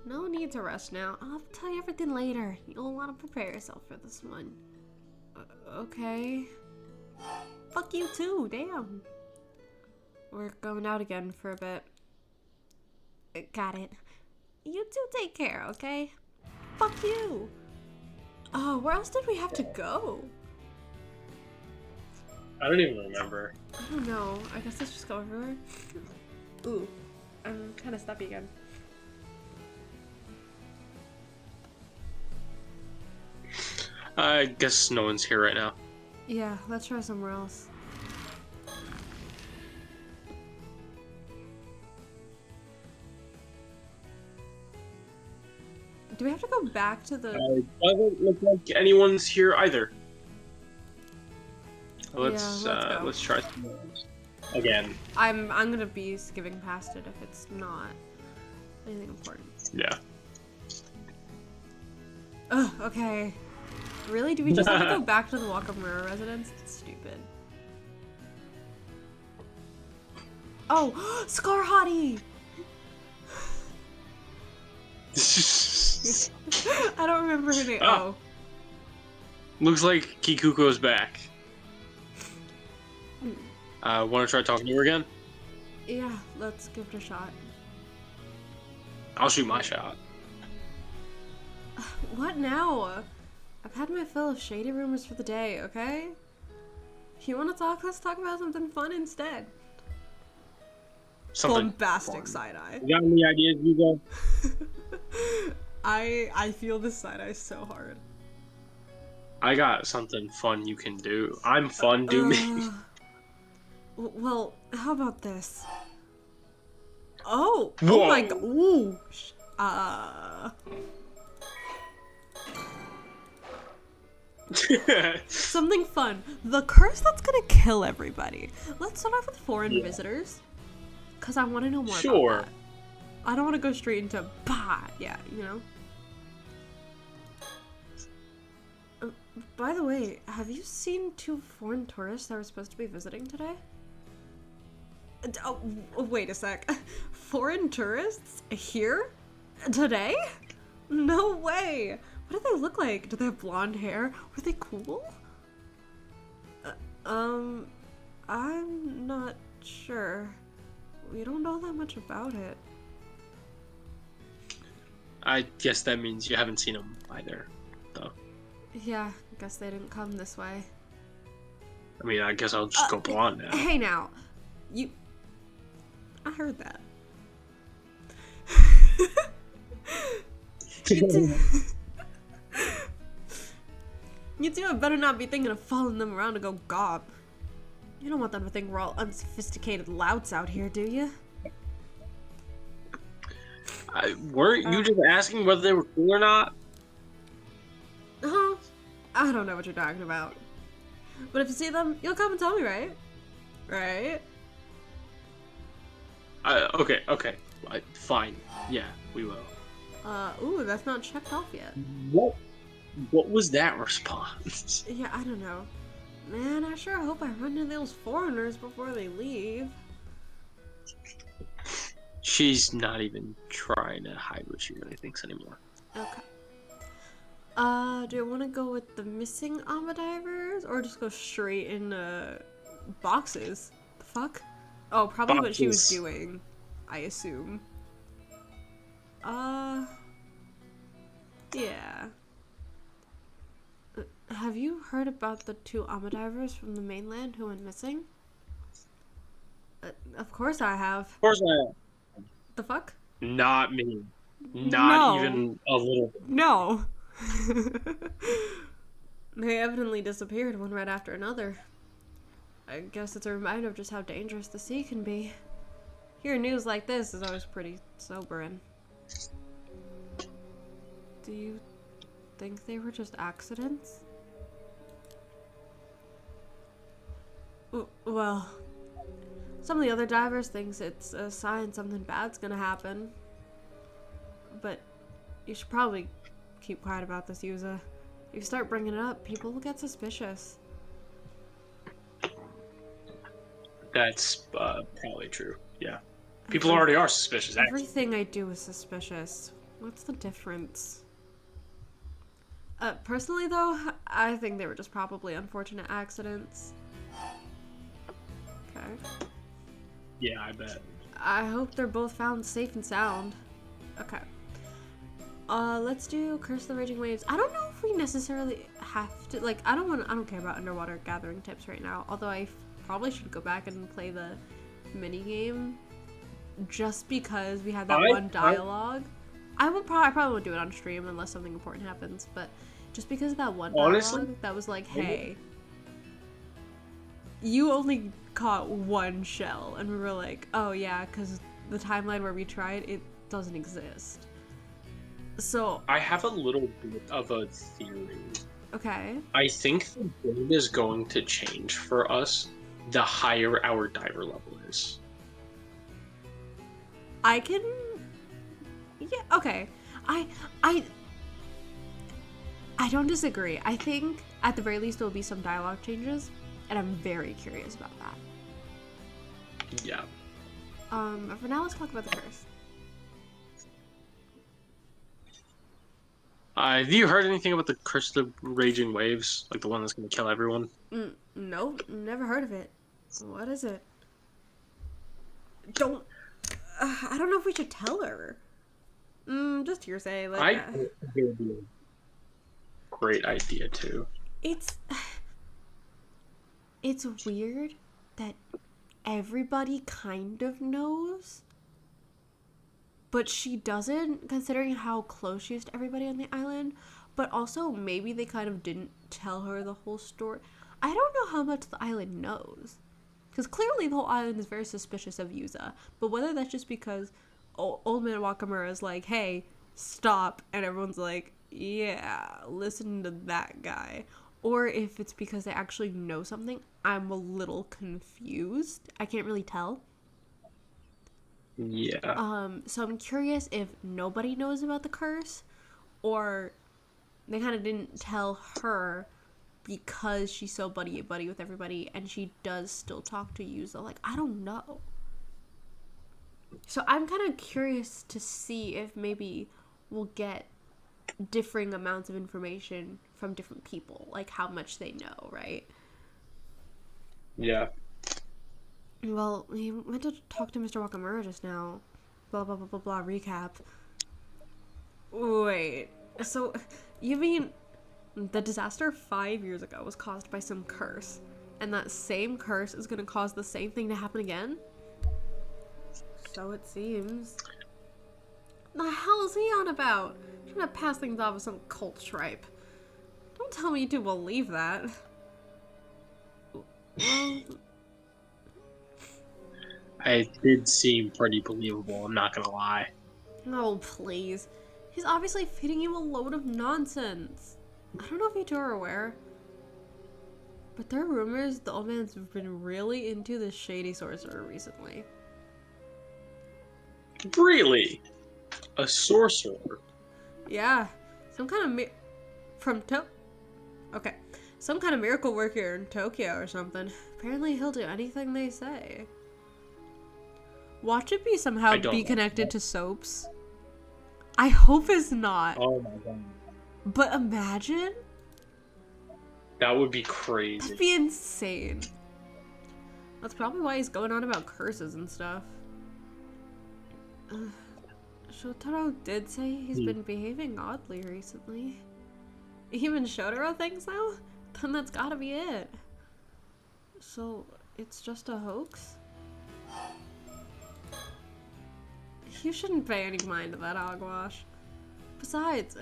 No need to rush now. I'll tell you everything later. You'll want to prepare yourself for this one. Okay. Fuck you too, damn. We're going out again for a bit. Got it. You two take care, okay? Fuck you. Oh, where else did we have to go? I don't even remember. I don't know. I guess let's just go everywhere. Ooh, I'm kind of stuffy again. I guess no one's here right now. Yeah, let's try somewhere else. Do we have to go back to the... Doesn't look like anyone's here either. Let's go. let's try somewhere else. Again. I'm gonna be skipping past it if it's not anything important. Yeah. Ugh, okay. Really? Do we just have to go back to the Walk of Mirror residence? That's stupid. Oh! Scar Hottie! I don't remember her name. Oh. Looks like Kikuko's back. Want to try talking to her again? Yeah, let's give it a shot. I'll shoot my shot. What now? I've had my fill of shady rumors for the day, okay? If you want to talk, let's talk about something fun instead. Something bombastic fun. side-eye. You got any ideas, Hugo? I feel this side-eye so hard. I got something fun you can do. I'm fun, do me. Well, how about this? Oh! Whoa. Oh my god! Ooh! Something fun. The curse that's gonna kill everybody. Let's start off with foreign visitors. Because I want to know more about that. I don't want to go straight into bah! Yeah, you know? By the way, have you seen 2 foreign tourists that were supposed to be visiting today? Oh, wait a sec. Foreign tourists? Here? Today? No way! What do they look like? Do they have blonde hair? Were they cool? I'm not sure. We don't know that much about it. I guess that means you haven't seen them either, though. Yeah, I guess they didn't come this way. I mean, I guess I'll just go blonde now. Hey now, I heard that. You two better not be thinking of following them around to go gob. You don't want them to think we're all unsophisticated louts out here, do you? Weren't you just asking whether they were cool or not? Huh? I don't know what you're talking about. But if you see them, you'll come and tell me, right? Right? Okay. Fine. Yeah, we will. Ooh, that's not checked off yet. What was that response? Yeah, I don't know. Man, I sure hope I run into those foreigners before they leave. She's not even trying to hide what she really thinks anymore. Okay. Do you want to go with the missing Amba divers or just go straight in boxes? The fuck? Oh, probably Boxes. What she was doing, I assume. Yeah. Have you heard about the two Ama divers from the mainland who went missing? Of course I have. Of course I The fuck? Not me. Not No. even a little bit. No. They evidently disappeared one right after another. I guess it's a reminder of just how dangerous the sea can be. Hearing news like this is always pretty sobering. Do you think they were just accidents? Well, some of the other divers thinks it's a sign something bad's gonna happen. But you should probably keep quiet about this, Yuza. If you start bringing it up, people will get suspicious. That's probably true. Yeah. People already are suspicious, actually. Everything I do is suspicious. What's the difference? Personally though, I think they were just probably unfortunate accidents. Okay. Yeah, I bet. I hope they're both found safe and sound. Okay. Let's do Curse of the Raging Waves. I don't know if we necessarily have to, like, I don't care about underwater gathering tips right now, although I probably should go back and play the mini game just because we had that one dialogue. I probably won't do it on stream unless something important happens, but just because of that one dialogue that was like, hey, you only caught one shell, and we were like, oh yeah, because the timeline where we tried, it doesn't exist. So I have a little bit of a theory. Okay. I think the game is going to change for us the higher our diver level is. I can... Yeah, okay. I don't disagree. I think at the very least there will be some dialogue changes, and I'm very curious about that. Yeah. But for now, let's talk about the curse. Have you heard anything about the Curse of the Raging Waves? Like the one that's going to kill everyone? No, never heard of it. What is it? I don't know if we should tell her. Just hearsay. Like, I think it would be a great idea, too. It's weird that everybody kind of knows, but she doesn't, considering how close she is to everybody on the island. But also, maybe they kind of didn't tell her the whole story. I don't know how much the island knows. Because clearly the whole island is very suspicious of Yuza. But whether that's just because Old Man Wakamura is like, hey, stop. And everyone's like, yeah, listen to that guy. Or if it's because they actually know something, I'm a little confused. I can't really tell. Yeah. So I'm curious if nobody knows about the curse, or they kind of didn't tell her because she's so buddy-buddy with everybody, and she does still talk to Yuza. Like, I don't know. So I'm kind of curious to see if maybe we'll get differing amounts of information from different people, like how much they know, right? Yeah. Well, we went to talk to Mr. Wakamura just now. Blah, blah, blah, blah, blah, recap. Wait, so you mean the disaster 5 years ago was caused by some curse, and that same curse is going to cause the same thing to happen again? So it seems. The hell is he on about? Trying to pass things off as some cult tripe. Don't tell me to believe that. Well, It did seem pretty believable, I'm not gonna lie. oh, please. He's obviously feeding you a load of nonsense. I don't know if you two are aware, but there are rumors the old man's been really into this shady sorcerer recently. Really? A sorcerer? Yeah, some kind of some kind of miracle worker in Tokyo or something. Apparently he'll do anything they say. Watch it be somehow be connected to soaps. I hope it's not. Oh my god. But imagine. That would be crazy. That'd be insane. That's probably why he's going on about curses and stuff. Shotaro did say he's been behaving oddly recently. Even Shotaro thinks now? Then that's gotta be it. So, it's just a hoax? You shouldn't pay any mind to that hogwash. Besides,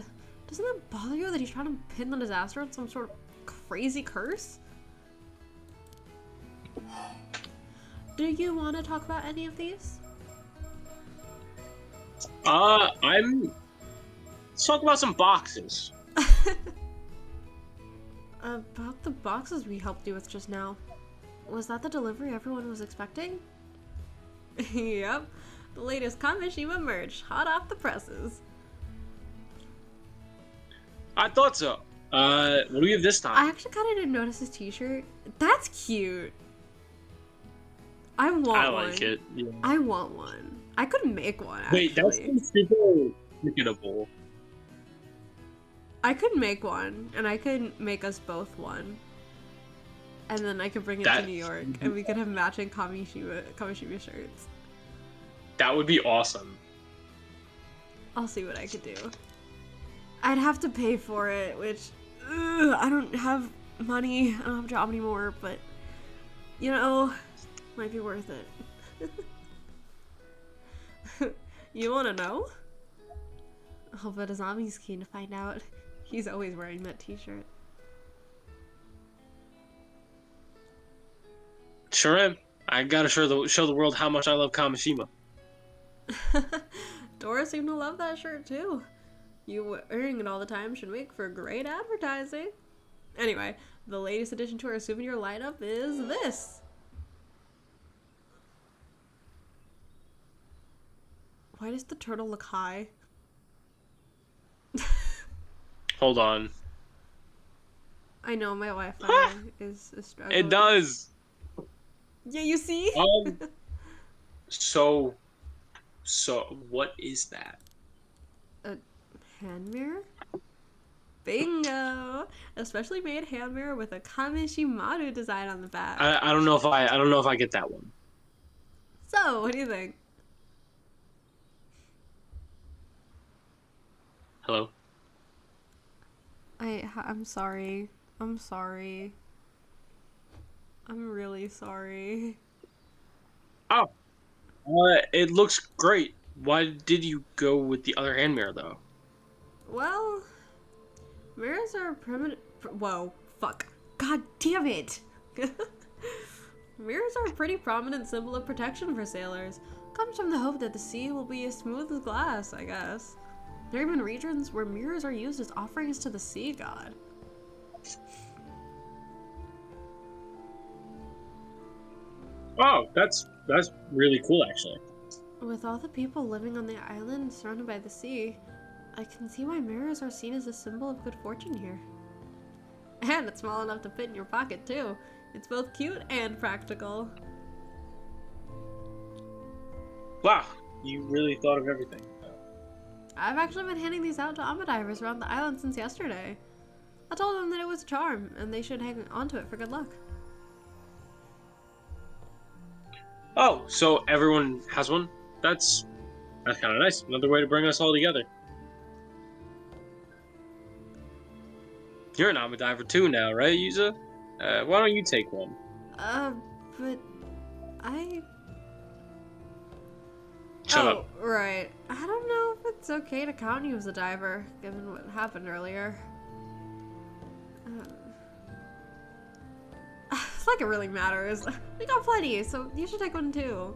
doesn't it bother you that he's trying to pin the disaster on some sort of crazy curse? Do you want to talk about any of these? Let's talk about some boxes. About the boxes we helped you with just now. Was that the delivery everyone was expecting? Yep. The latest Kamishima merch, hot off the presses. I thought so. What do we have this time? I actually kind of didn't notice his t-shirt. That's cute. I want one. I like it. Yeah. I want one. I could make one, actually. Wait, that's super marketable. I could make one, and I could make us both one. And then I could bring it to New York, and we could have matching Kamishima shirts. That would be awesome. I'll see what I could do. I'd have to pay for it, which I don't have money. I don't have a job anymore, but you know, might be worth it. You want to know? I'll bet Azami's keen to find out. He's always wearing that t-shirt. Sure am. I gotta show the world how much I love Kamishima. Dora seemed to love that shirt too. You wearing it all the time should make for great advertising. Anyway, the latest addition to our souvenir lineup is this. Why does the turtle look high? Hold on. I know my Wi-Fi is struggling. It does. Yeah, you see? So what is that? A hand mirror? Bingo! A specially made hand mirror with a Kamishimaru design on the back. I don't know if I get that one. So, what do you think? Hello? I'm sorry. I'm sorry. I'm really sorry. Oh. It looks great. Why did you go with the other hand mirror, though? Well, mirrors are primitive. Whoa, fuck. God damn it! Mirrors are a pretty prominent symbol of protection for sailors. Comes from the hope that the sea will be as smooth as glass, I guess. There are even regions where mirrors are used as offerings to the sea god. Oh, that's really cool, actually. With all the people living on the island surrounded by the sea, I can see why mirrors are seen as a symbol of good fortune here. And it's small enough to fit in your pocket, too. It's both cute and practical. Wow, you really thought of everything. I've actually been handing these out to Amba divers around the island since yesterday. I told them that it was a charm, and they should hang onto it for good luck. Oh, so everyone has one? That's kind of nice. Another way to bring us all together. You're an Amba diver too now, right, Yuza? Why don't you take one? But I... Shut up. Right. I don't know if it's okay to count you as a diver, given what happened earlier. It's like it really matters. We got plenty, so you should take one too.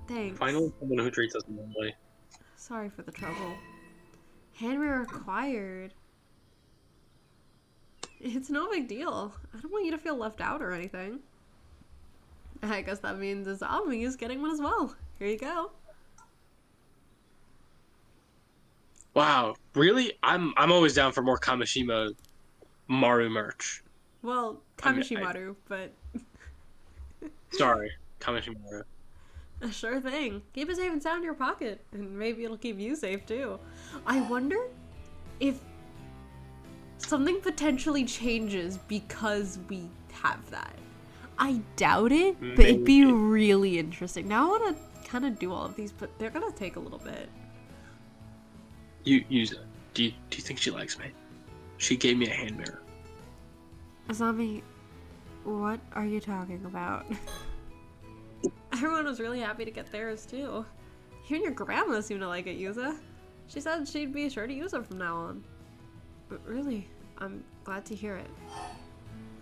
Thanks. Finally, someone who treats us normally. Sorry for the trouble. Hand mirror acquired. It's no big deal. I don't want you to feel left out or anything. I guess that means Azami is getting one as well. Here you go. Wow, really? I'm always down for more Kamishima Maru merch. Well, Kamishimaru, but... Sorry, Kamishima Maru. Sure thing. Keep it safe and sound in your pocket, and maybe it'll keep you safe too. I wonder if something potentially changes because we have that. I doubt it, but it'd be really interesting. Now I want to kind of do all of these, but they're gonna take a little bit. Yuza, Do you think she likes me? She gave me a hand mirror. Azami, what are you talking about? Everyone was really happy to get theirs too. Even your grandma seemed to like it, Yuza. She said she'd be sure to use it from now on. But really, I'm glad to hear it.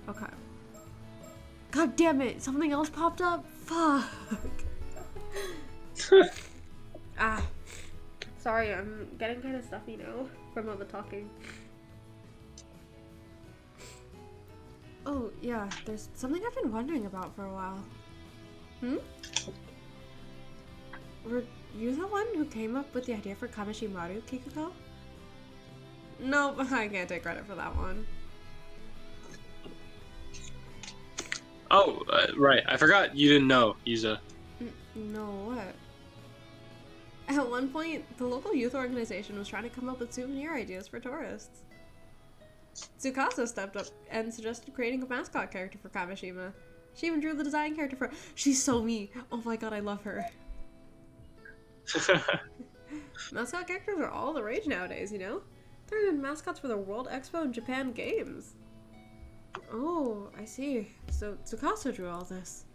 Okay. God damn it! Something else popped up? Fuck! Ah. Sorry, I'm getting kind of stuffy now from all the talking. Oh, yeah, there's something I've been wondering about for a while. Were you the one who came up with the idea for Kameshimaru, Kikuko? Nope, I can't take credit for that one. Oh, right. I forgot you didn't know, Yuza. No, what? At one point, the local youth organization was trying to come up with souvenir ideas for tourists. Tsukasa stepped up and suggested creating a mascot character for Kamishima. She even drew the design character for— She's so me! Oh my god, I love her. Mascot characters are all the rage nowadays, you know? There are even mascots for the World Expo and Japan Games. Oh, I see. So Tsukasa drew all this.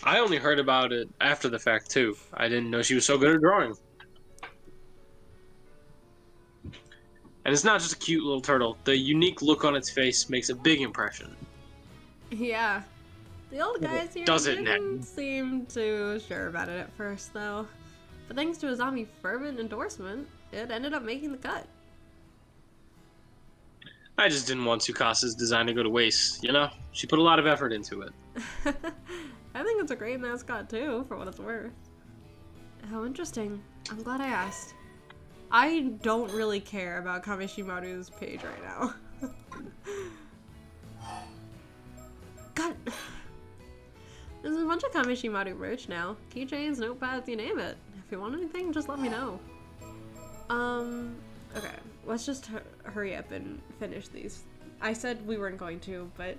I only heard about it after the fact, too. I didn't know she was so good at drawing. And it's not just a cute little turtle. The unique look on its face makes a big impression. Yeah. The old guys here didn't seem too sure about it at first, though. But thanks to Azami's fervent endorsement, it ended up making the cut. I just didn't want Tsukasa's design to go to waste, you know? She put a lot of effort into it. I think it's a great mascot, too, for what it's worth. How interesting. I'm glad I asked. I don't really care about Kameshimaru's page right now. God. There's a bunch of Kameshimaru merch now. Keychains, notepads, you name it. If you want anything, just let me know. Okay. Let's just hurry up and finish these. I said we weren't going to, but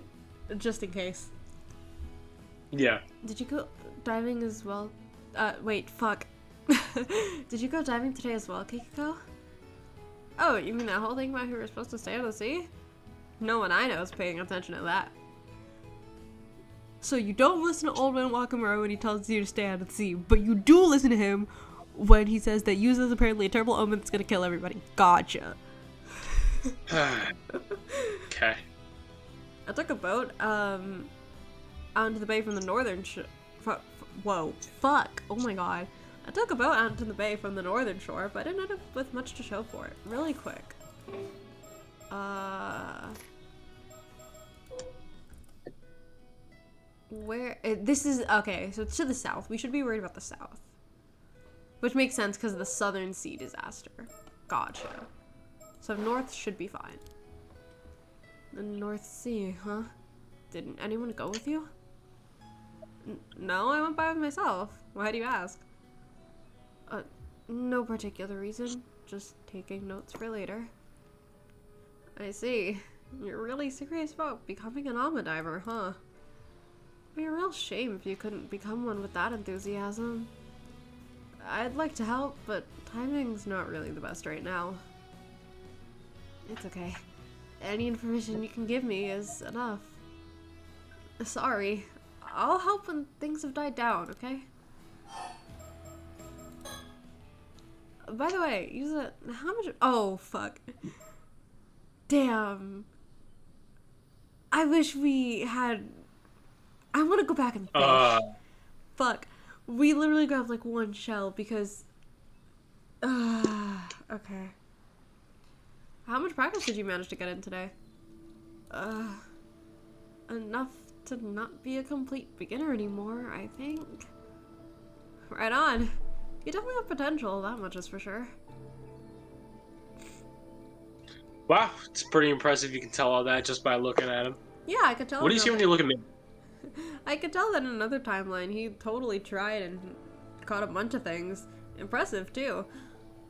just in case. Yeah. Did you go diving as well? Wait, fuck. Did you go diving today as well, Kikiko? Oh, you mean that whole thing about who we're supposed to stay on the sea? No one I know is paying attention to that. So you don't listen to Old Man Wakamura when he tells you to stay out of the sea, but you do listen to him when he says that Yuza is apparently a terrible omen that's gonna kill everybody. Gotcha. Okay. I took a boat, out into the bay from the northern whoa, fuck. Oh my god. I took a boat out into the bay from the northern shore, but I didn't end up with much to show for it. Really quick. This is, okay, so it's to the south. We should be worried about the south. Which makes sense because of the southern sea disaster. Gotcha. So north should be fine. The North Sea, huh? Didn't anyone go with you? No, I went by with myself. Why do you ask? No particular reason. Just taking notes for later. I see. You're really serious about becoming an Alma diver, huh? It'd be a real shame if you couldn't become one with that enthusiasm. I'd like to help, but timing's not really the best right now. It's okay. Any information you can give me is enough. Sorry. I'll help when things have died down, okay? By the way, how much— oh, fuck. Damn. I wish we had— I want to go back and fish. Fuck. We literally grabbed like one shell because— okay. How much practice did you manage to get in today? Enough to not be a complete beginner anymore, I think. Right on. You definitely have potential, that much is for sure. Wow, it's pretty impressive you can tell all that just by looking at him. Yeah, I could tell. What do you see when you look at me? I could tell that in another timeline he totally tried and caught a bunch of things. Impressive, too.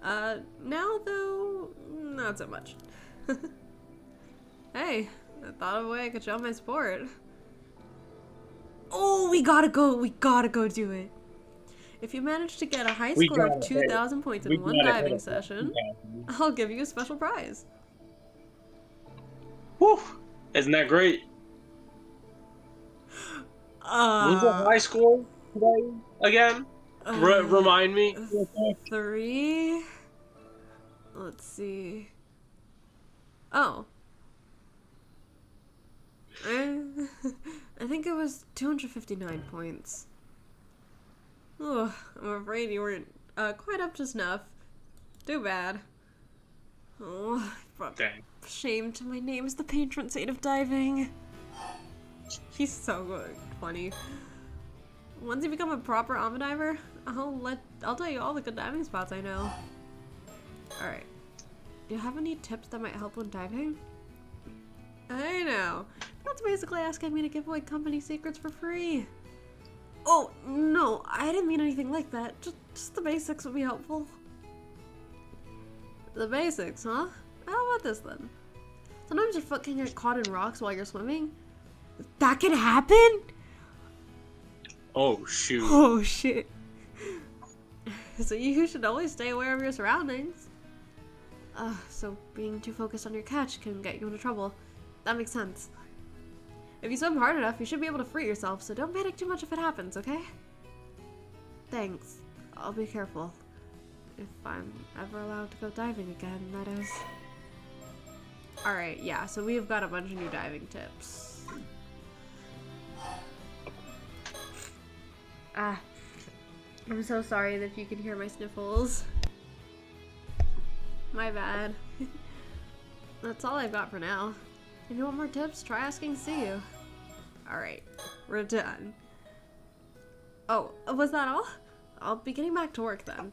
Now, though, not so much. Hey, I thought of a way I could show my sport. Oh, we gotta go do it. If you manage to get a high We score of got it. 2,000 points We in one got it. diving session, I'll give you a special prize. Whew. Isn't that great? What's the high score today again? Remind me. 3. Let's see. Oh. I think it was 259 points. Oh, I'm afraid you weren't quite up to snuff. Too bad. Oh, Dang. shame to my name is the patron saint of diving. He's so good. Funny. Once you become a proper Alma diver, I'll tell you all the good diving spots I know. Alright. Do you have any tips that might help when diving? I know. That's basically asking me to give away company secrets for free. Oh, no, I didn't mean anything like that. Just the basics would be helpful. The basics, huh? How about this then? Sometimes your foot can get caught in rocks while you're swimming. That can happen? Oh, shoot. Oh, shit. So you should always stay aware of your surroundings. So being too focused on your catch can get you into trouble. That makes sense. If you swim hard enough, you should be able to free yourself, so don't panic too much if it happens, okay? Thanks. I'll be careful. If I'm ever allowed to go diving again, that is. Alright, yeah, so we've got a bunch of new diving tips. I'm so sorry if you can hear my sniffles. My bad. That's all I've got for now. If you want more tips, try asking See You. Alright, we're done. Oh, was that all? I'll be getting back to work then.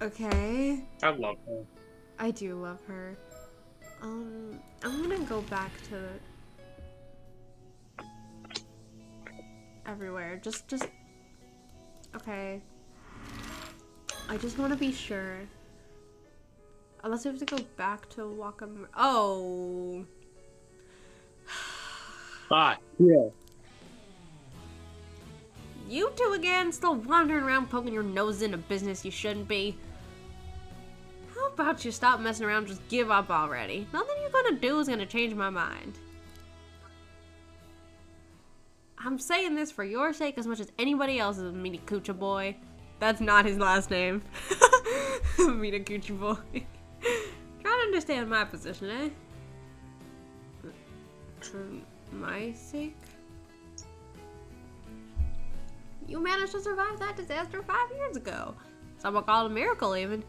Okay. I love her. I do love her. I'm gonna go back to everywhere. Just okay. I just want to be sure. Unless we have to go back to Wakam. Oh. Yeah. You two again, still wandering around poking your nose into business you shouldn't be. How about you stop messing around and just give up already? Nothing you're gonna do is gonna change my mind. I'm saying this for your sake as much as anybody else's, Mini Coochie Boy. That's not his last name. Mini Coochie Boy. Try to understand my position, eh? For my sake? You managed to survive that disaster 5 years ago. Someone called a miracle even.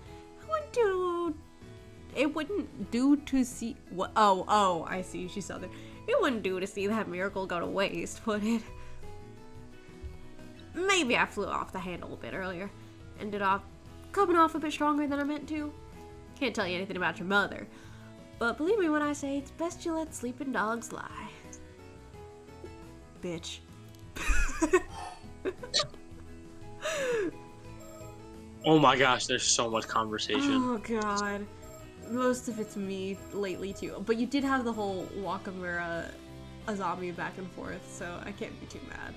It wouldn't do to see what oh, I see, she's southern. It wouldn't do to see that miracle go to waste, would it? Maybe I flew off the handle a bit earlier. Ended up coming off a bit stronger than I meant to. Can't tell you anything about your mother. But believe me when I say it's best you let sleeping dogs lie. Bitch. Oh my gosh, there's so much conversation. Oh god. Most of it's me lately too. But you did have the whole Wakamura Azami back and forth, so I can't be too mad.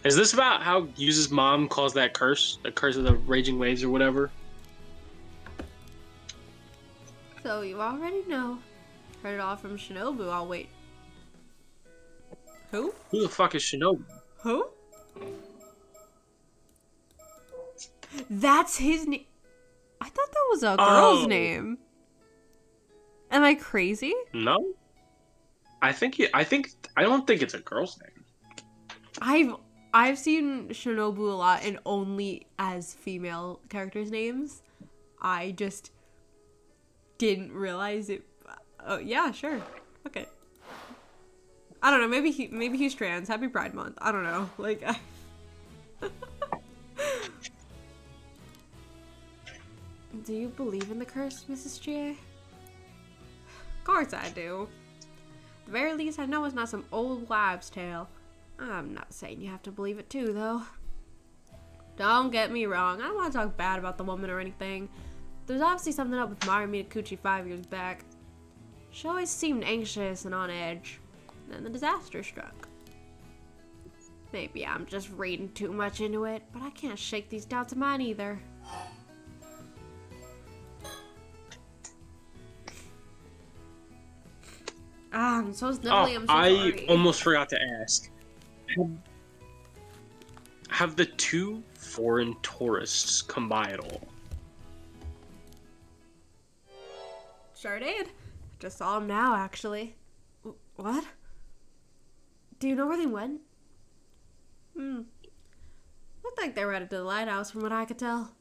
Is this about how Yuzu's mom calls that curse? The curse of the raging waves or whatever? So you already know. Heard it all from Shinobu, I'll wait. Who? Who the fuck is Shinobu? Who? That's his name. I thought that was a girl's name. Am I crazy? No. I don't think it's a girl's name. I've seen Shinobu a lot and only as female characters' names. I just didn't realize it. Oh yeah, sure. Okay. I don't know. Maybe he's trans. Happy Pride Month. I don't know. Like. Do you believe in the curse, Mrs. Chie? Of course I do. At the very least, I know it's not some old wives' tale. I'm not saying you have to believe it too, though. Don't get me wrong. I don't want to talk bad about the woman or anything. There's obviously something up with Mari Mitakuchi 5 years back. She always seemed anxious and on edge. Then the disaster struck. Maybe I'm just reading too much into it, but I can't shake these doubts of mine either. I'm so snivelly, I'm so sorry. I almost forgot to ask. Have the two foreign tourists come by at all? Sure did. Just saw them now, actually. What? Do you know where they went? Looked like they were headed to the lighthouse from what I could tell.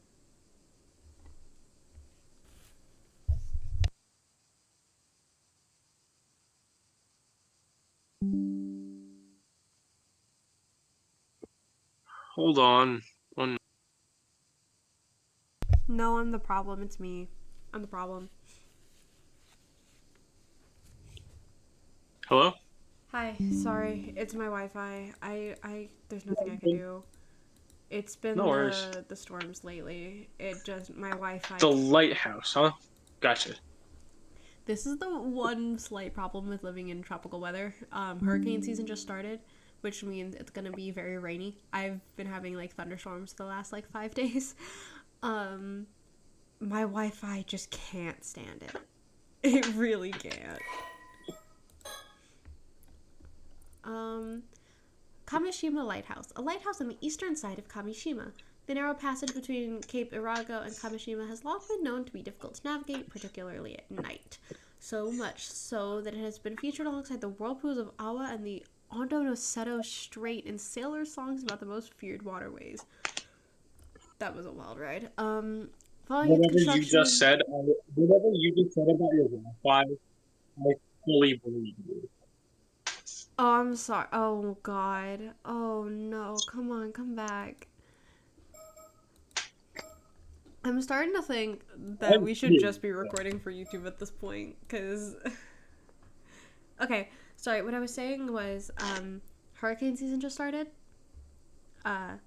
Hold on. No, I'm the problem. It's me. I'm the problem. Hello? Hi. Sorry. It's my Wi-Fi. There's nothing I can do. It's been No worries. the storms lately. My Wi-Fi. The lighthouse, huh? Gotcha. This is the one slight problem with living in tropical weather. Hurricane season just started, which means it's gonna be very rainy. I've been having like thunderstorms the last like 5 days. My Wi-Fi just can't stand it. It really can't. Kamishima Lighthouse. A lighthouse on the eastern side of Kamishima. The narrow passage between Cape Irago and Kamishima has long been known to be difficult to navigate, particularly at night. So much so that it has been featured alongside the whirlpools of Awa and the Ondo no Seto Strait in sailor songs about the most feared waterways. That was a wild ride. Following its construction... Whatever you just said about your Wi-Fi, I fully believe you. Oh, I'm sorry. Oh, God. Oh, no. Come on, come back. I'm starting to think that we should just be recording for YouTube at this point, because... Okay, sorry, what I was saying was, hurricane season just started. I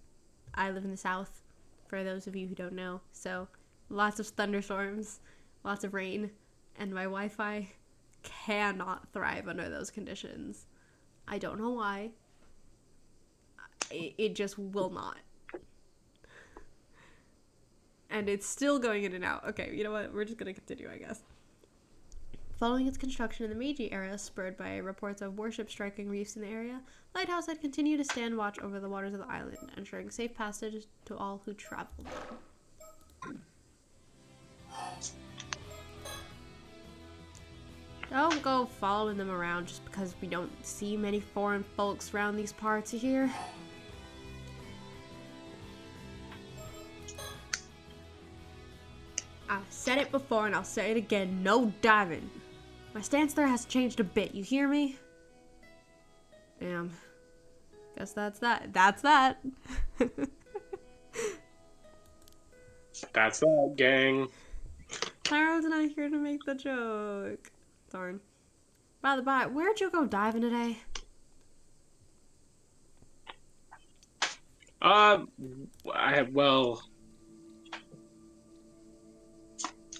live in the south, for those of you who don't know, so lots of thunderstorms, lots of rain, and my Wi-Fi cannot thrive under those conditions. I don't know why. It just will not. And it's still going in and out. Okay, you know what? We're just gonna continue, I guess. Following its construction in the Meiji era, spurred by reports of warships striking reefs in the area, Lighthouse had continued to stand watch over the waters of the island, ensuring safe passage to all who traveled there. Don't go following them around just because we don't see many foreign folks around these parts here. I've said it before and I'll say it again, no diving. My stance there has changed a bit, you hear me? Damn. Guess that's that. That's that. That's that, gang. Clara's not here to make the joke. Darn. By the by, where'd you go diving today?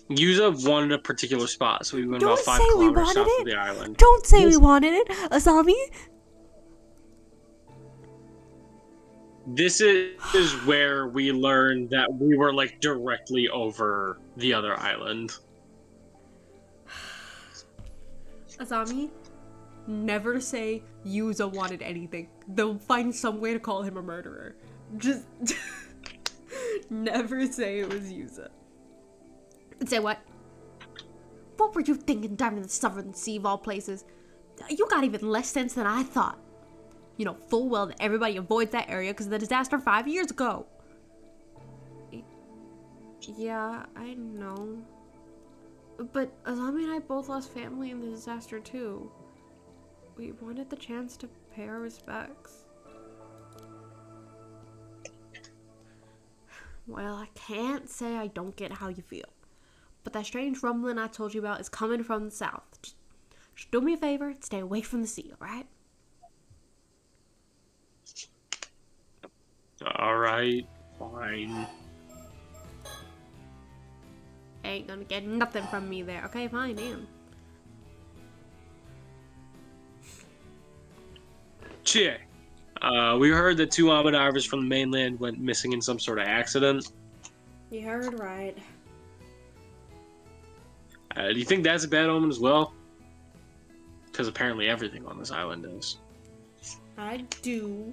Yuza wanted a particular spot, so we went about 5 kilometers south of the island. Don't say we wanted it, Asami! This is where we learned that we were, like, directly over the other island. Asami, never say Yuza wanted anything. They'll find some way to call him a murderer. Just never say it was Yuza. Say what? What were you thinking diving in the Southern Sea of all places? You got even less sense than I thought. You know full well that everybody avoids that area because of the disaster 5 years ago. Yeah, I know. But Azami and I both lost family in the disaster too. We wanted the chance to pay our respects. Well, I can't say I don't get how you feel. But that strange rumbling I told you about is coming from the south. Just do me a favor and stay away from the sea, alright? Alright, fine. Ain't gonna get nothing from me there. Okay, fine, damn. Chie. We heard that two armor divers from the mainland went missing in some sort of accident. You heard right. Do you think that's a bad omen as well? Because apparently everything on this island is. I do.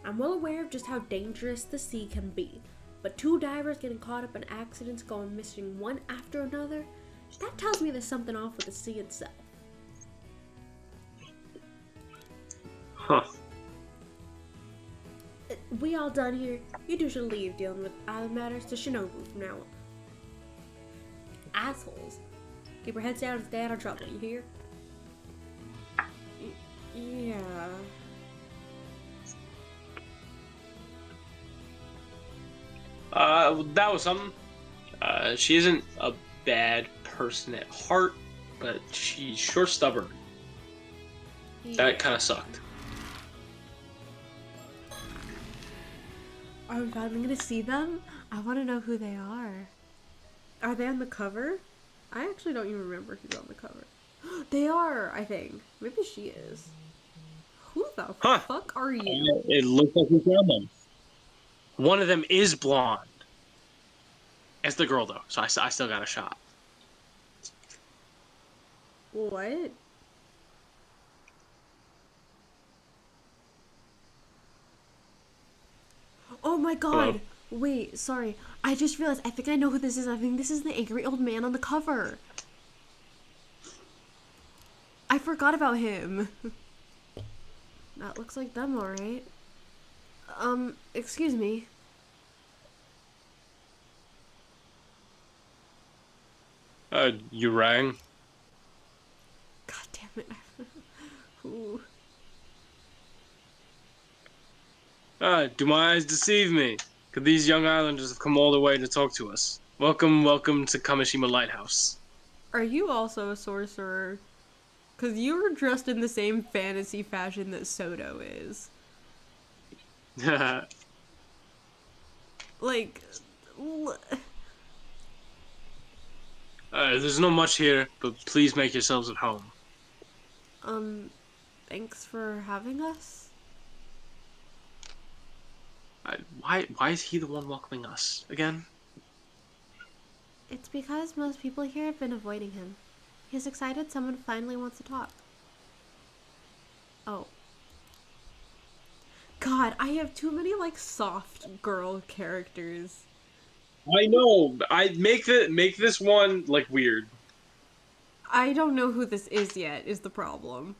I'm well aware of just how dangerous the sea can be, but two divers getting caught up in accidents going missing one after another, that tells me there's something off with the sea itself. Huh. We all done here. You two should leave dealing with island matters to Shinobu from now on. Assholes. Keep your heads down and stay out of trouble, you hear? Yeah. That was something. She isn't a bad person at heart, but she's sure stubborn. That kind of sucked. Are we finally gonna see them? I want to know who they are. Are they on the cover? I actually don't even remember who's on the cover. They are, I think. Maybe she is. Who the fuck are you? It looks like we found them. One of them is blonde. It's the girl, though, so I still got a shot. What? Oh my god! Hello? Wait, sorry. I just realized, I think I know who this is. I think this is the angry old man on the cover. I forgot about him. That looks like them, alright. Excuse me. You rang? God damn it. Ooh. Do my eyes deceive me? Could these young islanders have come all the way to talk to us? Welcome to Kamishima Lighthouse. Are you also a sorcerer? Because you were dressed in the same fantasy fashion that Soto is. Like, there's not much here, but please make yourselves at home. thanks for having us. Why is he the one welcoming us again? It's because most people here have been avoiding him. He's excited someone finally wants to talk. Oh. God, I have too many, like, soft girl characters. I know. I make this one like weird. I don't know who this is yet, is the problem.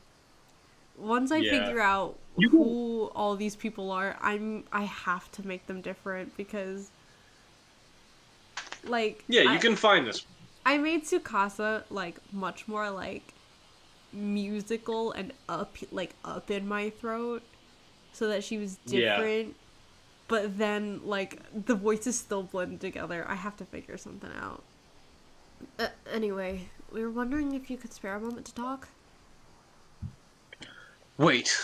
Once I figure out You who all these people are, I have to make them different because, like, Yeah, you can find this. I made Tsukasa like much more like musical and up in my throat, so that she was different. Yeah. But then like the voices still blend together. I have to figure something out. Anyway, we were wondering if you could spare a moment to talk. Wait,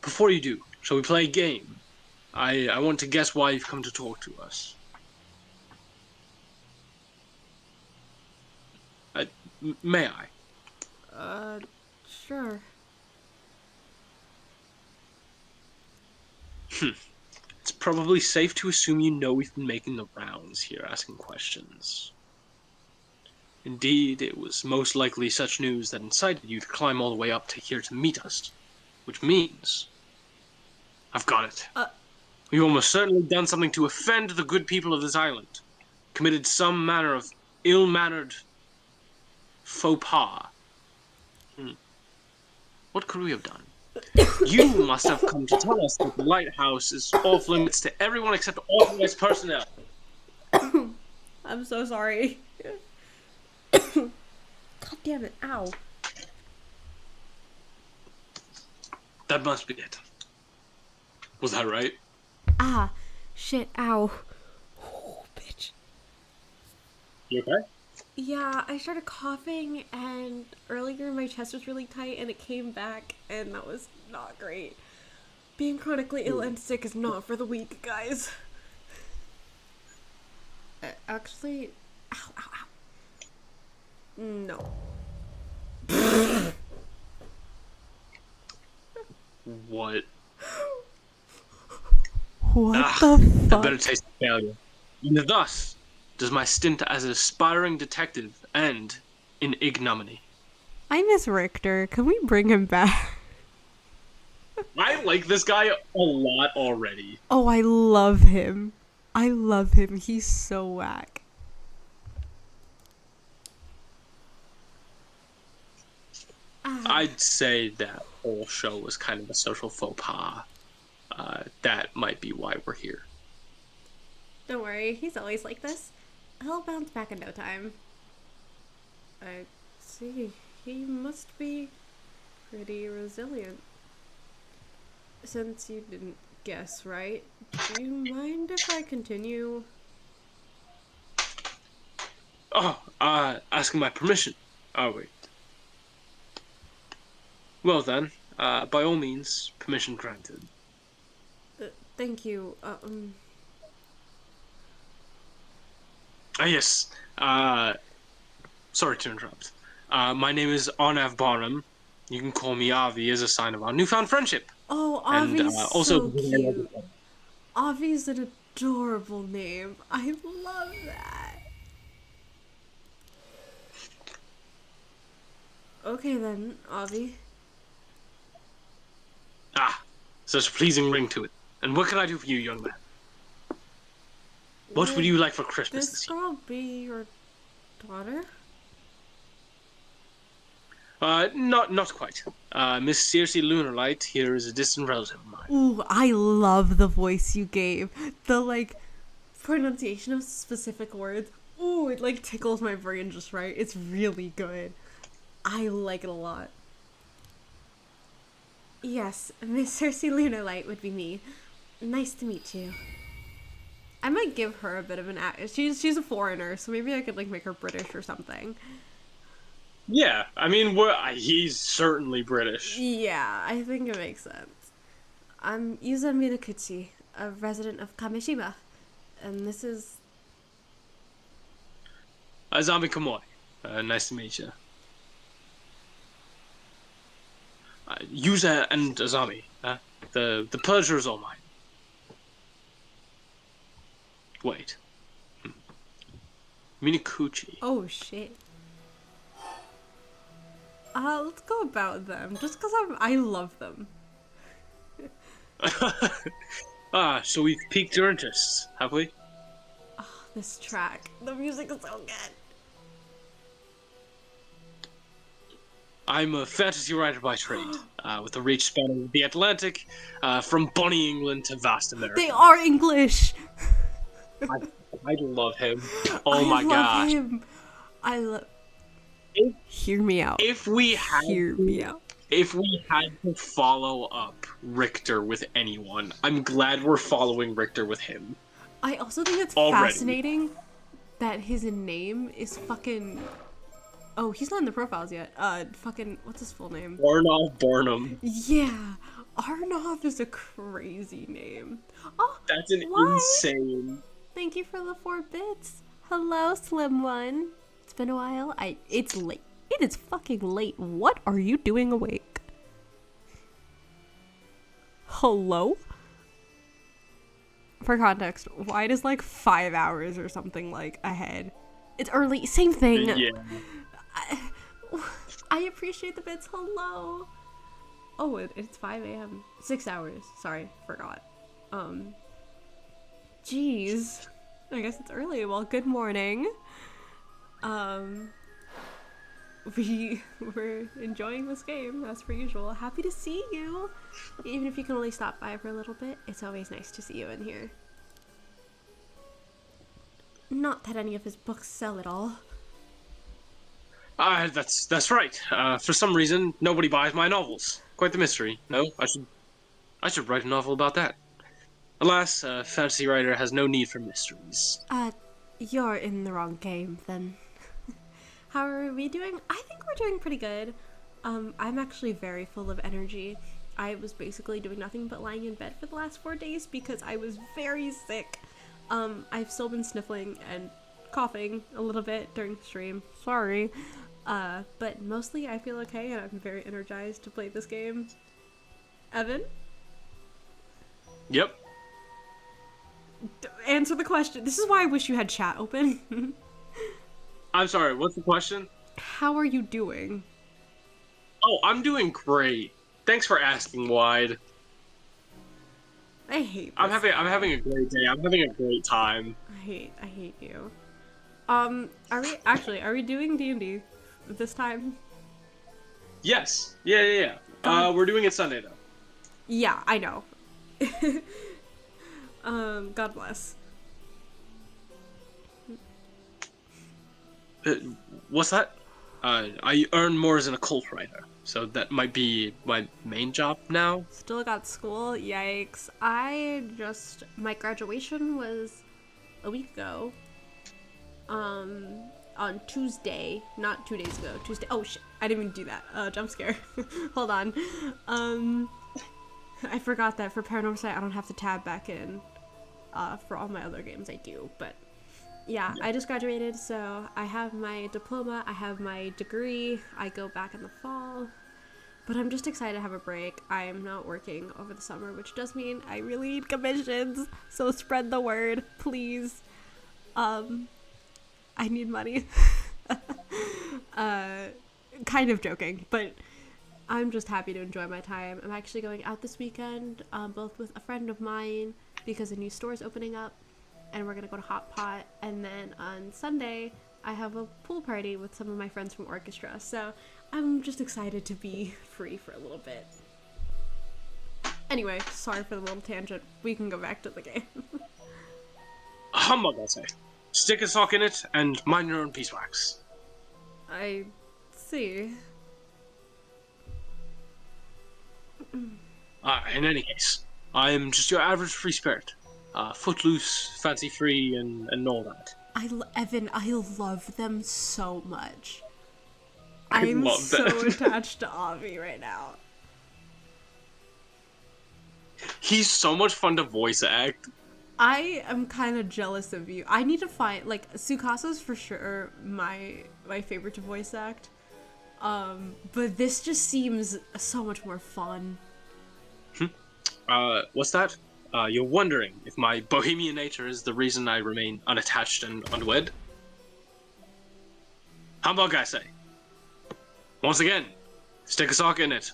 before you do, shall we play a game? I want to guess why you've come to talk to us. May I? Sure. It's probably safe to assume you know we've been making the rounds here, asking questions. Indeed, it was most likely such news that incited you to climb all the way up to here to meet us. Which means... I've got it. We've almost certainly done something to offend the good people of this island. Committed some manner of ill-mannered faux pas. What could we have done? You must have come to tell us that the lighthouse is off limits to everyone except authorized personnel. I'm so sorry. God damn it, ow. That must be it. Was that right? Ah, shit, ow. Oh, bitch. You okay? Yeah, I started coughing, and earlier my chest was really tight, and it came back, and that was not great. Being chronically ill and sick is not for the weak, guys. Actually, ow, ow, ow. No. What? What Ah, the a fuck? better taste of failure. And thus does my stint as an aspiring detective end in ignominy. I miss Richter. Can we bring him back? I like this guy a lot already. Oh, I love him. I love him. He's so whack. Ah, I'd say that whole show was kind of a social faux pas. That might be why we're here. don't worry. He's always like this. He'll bounce back in no time. I see. He must be pretty resilient. Since you didn't guess right, do you mind if I continue? Oh, asking my permission. Oh, wait. Well then, by all means, permission granted. Thank you. Ah, yes. Sorry to interrupt. My name is Arnav Barnum. You can call me Avi as a sign of our newfound friendship. Oh, And Avi's also, so cute. Avi's an adorable name. I love that. Okay then, Avi. ah, such a pleasing ring to it. And what can I do for you, young man? What would Would you like for Christmas this this year? girl be your daughter? Not quite. Miss Circe Lunarlight here is a distant relative of mine. Ooh, I love the voice you gave. The pronunciation of specific words. Ooh, it tickles my brain just right. It's really good. I like it a lot. Yes, Miss Circe Lunarlight would be me. Nice to meet you. I might give her a bit of an act. She's a foreigner, so maybe I could make her British or something. Yeah, I mean, he's certainly British. Yeah, I think it makes sense. I'm Yuza Minakuchi, a resident of Kamishima, and this is Azami Kamoi. Nice to meet you. Yuza and Azami. The pleasure is all mine. Wait. Minakuchi. oh shit. Let's go about them, just because I love them. So we've piqued your interest, have we? This track, the music is so good. I'm a fantasy writer by trade, with a reach spanning the Atlantic, from Bonnie, England to vast America. They are English. I, I love him. Oh I my love gosh. him. I love. If, Hear me out. if we had Hear to, me out. if we had to follow up Richter with anyone, I'm glad we're following Richter with him. I also think it's Already. fascinating that his name is fucking. Oh, he's not in the profiles yet. Fucking what's his full name? Arnold Barnum. Yeah, Arnov is a crazy name. Oh, That's an why? insane. Thank you for the 4 bits. Hello, Slim One. It's been a while. It's late. It is fucking late. What are you doing awake? Hello? For context, White is 5 hours or something ahead. It's early. Same thing. Yeah. I appreciate the bits. Hello. Oh, it's 5 a.m. 6 hours. Sorry, forgot. Jeez. I guess it's early. Well, good morning. We're enjoying this game as per usual. Happy to see you. Even if you can only stop by for a little bit, it's always nice to see you in here. Not that any of his books sell at all. That's right. For some reason, nobody buys my novels. Quite the mystery. No, I should write a novel about that. Alas, a fantasy writer has no need for mysteries. You're in the wrong game, then. How are we doing? I think we're doing pretty good. I'm actually very full of energy. I was basically doing nothing but lying in bed for the last 4 days because I was very sick. I've still been sniffling and coughing a little bit during stream. Sorry. But mostly I feel okay and I'm very energized to play this game. Evan? Yep. Answer the question. This is why I wish you had chat open. I'm sorry, what's the question? How are you doing? Oh, I'm doing great. Thanks for asking, Wide. I hate this I'm guy. having a great day. I'm having a great time. I hate you. Are we doing D&D this time? Yes. Yeah. God. We're doing it Sunday though. Yeah, I know. God bless. What's that? I earn more as an occult writer, so that might be my main job now. Still got school, yikes. My graduation was a week ago. On Tuesday, not 2 days ago, Tuesday. Oh shit, I didn't even do that. Jump scare. Hold on. I forgot that for Paranormasight I don't have to tab back in. For all my other games I do, but yeah, I just graduated, so I have my diploma, I have my degree, I go back in the fall, but I'm just excited to have a break. I am not working over the summer, which does mean I really need commissions, so spread the word, please. I need money. Kind of joking, but I'm just happy to enjoy my time. I'm actually going out this weekend, both with a friend of mine, because a new store's opening up, and we're gonna go to Hot Pot, and then on Sunday I have a pool party with some of my friends from orchestra, so I'm just excited to be free for a little bit. Anyway, sorry for the little tangent. We can go back to the game. Humbug, I say. Stick a sock in it and mind your own beeswax. I see. In any case, I am just your average free spirit. Footloose, fancy-free, and all that. Evan, I love them so much. I I'm love so them. attached to Avi right now. He's so much fun to voice act. I am kind of jealous of you. I need to find, like, Tsukasa's for sure my favorite to voice act. But this just seems so much more fun. What's that? You're wondering if my bohemian nature is the reason I remain unattached and unwed? Humbug, I say. Once again, stick a sock in it,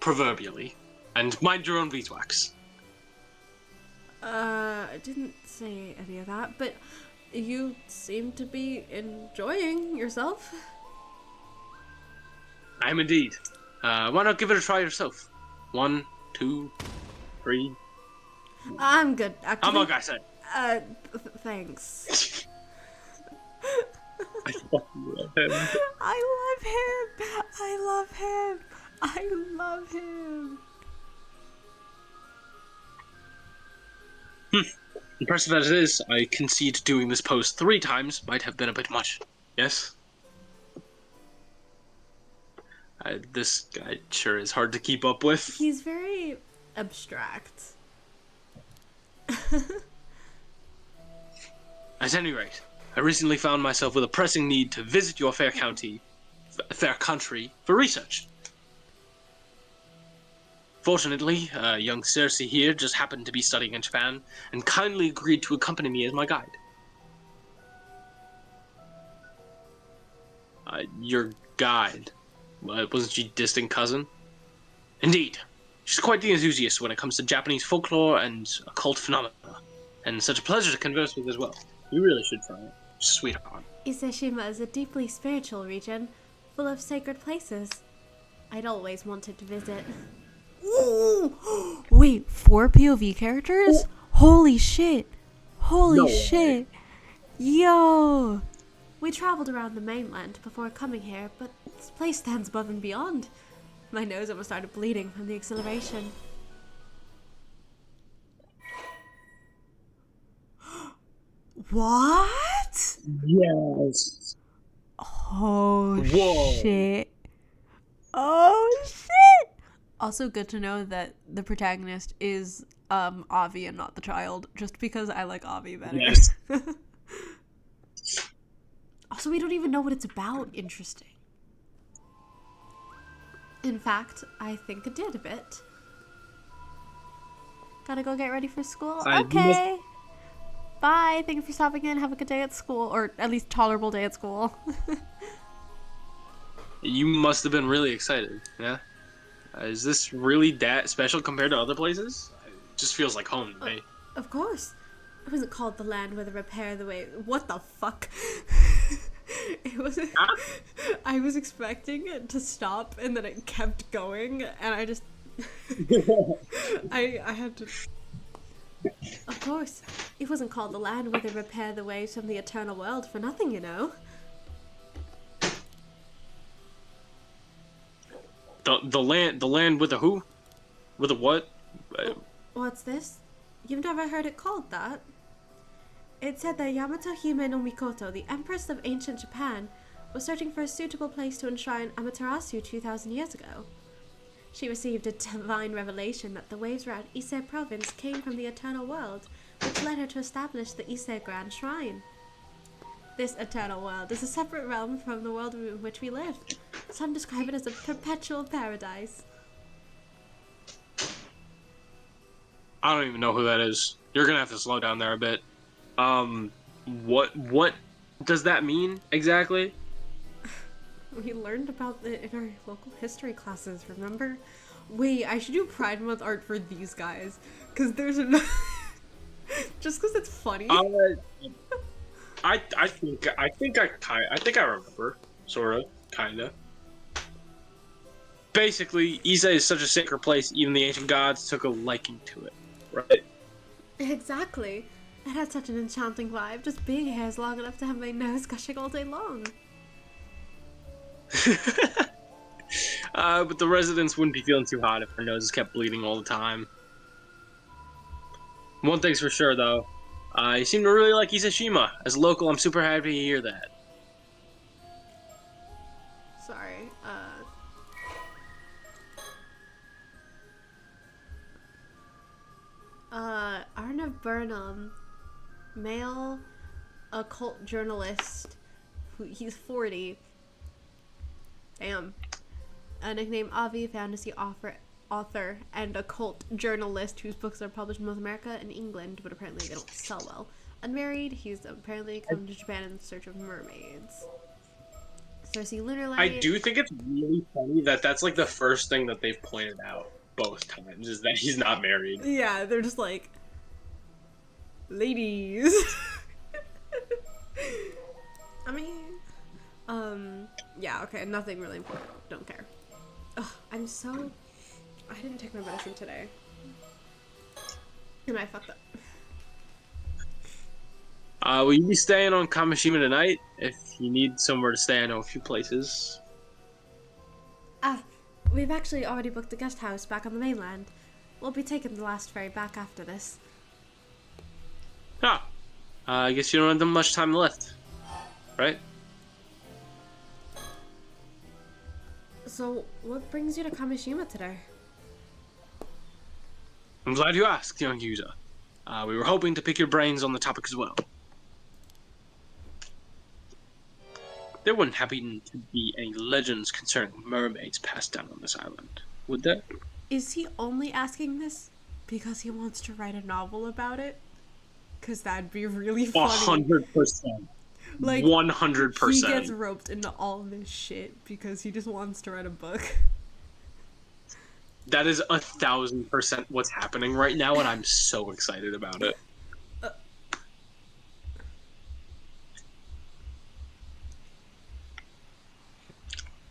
proverbially, and mind your own beeswax. I didn't say any of that, but you seem to be enjoying yourself. I am indeed. Why not give it a try yourself? 1, 2, 3. I'm good, actually. Humbug, I say. Thanks. I fucking love him. I love him. I love him. I love him. Impressive as it is, I concede doing this pose 3 times might have been a bit much. Yes? This guy sure is hard to keep up with. He's very abstract. At any rate, I recently found myself with a pressing need to visit your fair country for research. Fortunately, young Cersei here just happened to be studying in Japan and kindly agreed to accompany me as my guide. Your guide? Wasn't she distant cousin? Indeed. She's quite the enthusiast when it comes to Japanese folklore and occult phenomena, and such a pleasure to converse with as well. You really should try it. Sweetheart. Iseshima is a deeply spiritual region, full of sacred places. I'd always wanted to visit. Ooh! Wait, 4 POV characters? Holy shit! Holy shit! Yo! We traveled around the mainland before coming here, but this place stands above and beyond. My nose almost started bleeding from the exhilaration. What? Yes. Oh, Whoa. shit. Oh, shit! Also good to know that the protagonist is Avi and not the child, just because I like Avi better. Yes. Also, we don't even know what it's about. Interesting. In fact, I think it did a bit. Gotta go get ready for school? You must, Okay. Bye. Thank you for stopping in. Have a good day at school. Or at least tolerable day at school. you must have been really excited. Yeah. Is this really that special compared to other places? It just feels like home to me. Of course. It wasn't called the land where the repair the way. What the fuck? It was. Huh? I was expecting it to stop, and then it kept going, and I just. I had to. Of course, it wasn't called the land where they repair the ways from the eternal world for nothing, you know. The land with a who? With a what? What's this? You've never heard it called that? It said that Yamato Hime no Mikoto, the Empress of ancient Japan, was searching for a suitable place to enshrine Amaterasu 2,000 years ago. She received a divine revelation that the waves around Ise province came from the eternal world, which led her to establish the Ise Grand Shrine. This eternal world is a separate realm from the world in which we live. Some describe it as a perpetual paradise. I don't even know who that is. You're gonna have to slow down there a bit. What does that mean exactly? We learned about it in our local history classes, remember? Wait, I should do Pride Month art for these guys. Because there's no... Just because it's funny. I think I remember, sort of, kinda. Basically, Ise is such a sacred place, even the ancient gods took a liking to it, right? Exactly. It had such an enchanting vibe, just being here is long enough to have my nose gushing all day long. But the residents wouldn't be feeling too hot if her noses kept bleeding all the time. One thing's for sure, though. You seem to really like Isashima. As a local, I'm super happy to hear that. Sorry, Arnav Burnham, male occult journalist, he's 40. Damn. A nickname Avi, fantasy author and occult journalist whose books are published in North America and England, but apparently they don't sell well. Unmarried, he's apparently come to Japan in search of mermaids. Cersei Lunarlight. I do think it's really funny that that's like the first thing that they've pointed out both times is that he's not married. Yeah, they're just like, ladies. I mean, yeah, okay, nothing really important. Don't care. Ugh, I didn't take my medicine today. And I fucked up. Will you be staying on Kamishima tonight? If you need somewhere to stay, I know a few places. We've actually already booked a guest house back on the mainland. We'll be taking the last ferry back after this. I guess you don't have much time left, right? So, what brings you to Kamishima today? I'm glad you asked, young user. We were hoping to pick your brains on the topic as well. There wouldn't happen to be any legends concerning mermaids passed down on this island, would there? Is he only asking this because he wants to write a novel about it? Because that'd be really funny. 100%. Like, 100%. he gets roped into all this shit because he just wants to write a book. That is 1,000% what's happening right now, and I'm so excited about it.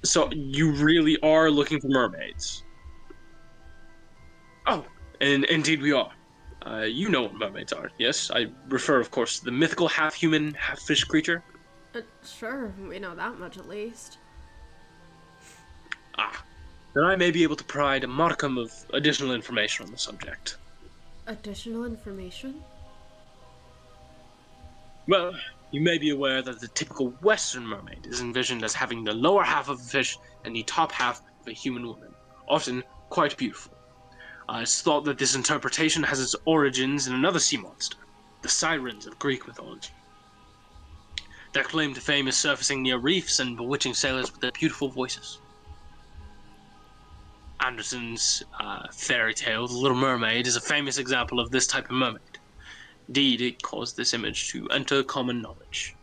So, you really are looking for mermaids? Oh, and indeed we are. You know what mermaids are, yes? I refer, of course, to the mythical half-human, half-fish creature. Sure, we know that much at least. Then I may be able to provide a modicum of additional information on the subject. Additional information? Well, you may be aware that the typical Western mermaid is envisioned as having the lower half of a fish and the top half of a human woman, often quite beautiful. It's thought that this interpretation has its origins in another sea monster, the sirens of Greek mythology. Their claim to fame is surfacing near reefs and bewitching sailors with their beautiful voices. Andersen's fairy tale, The Little Mermaid, is a famous example of this type of mermaid. Indeed, it caused this image to enter common knowledge.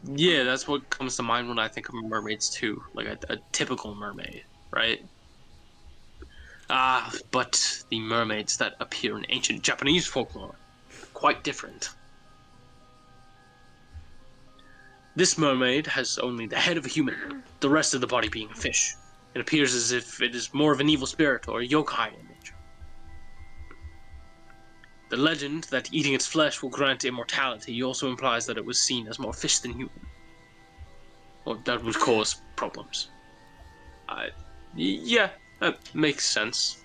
Yeah, that's what comes to mind when I think of mermaids too, like a typical mermaid, right? But the mermaids that appear in ancient Japanese folklore are quite different. This mermaid has only the head of a human, the rest of the body being a fish. It appears as if it is more of an evil spirit or a yokai in nature. The legend that eating its flesh will grant immortality also implies that it was seen as more fish than human, or that would cause problems. Yeah, that makes sense.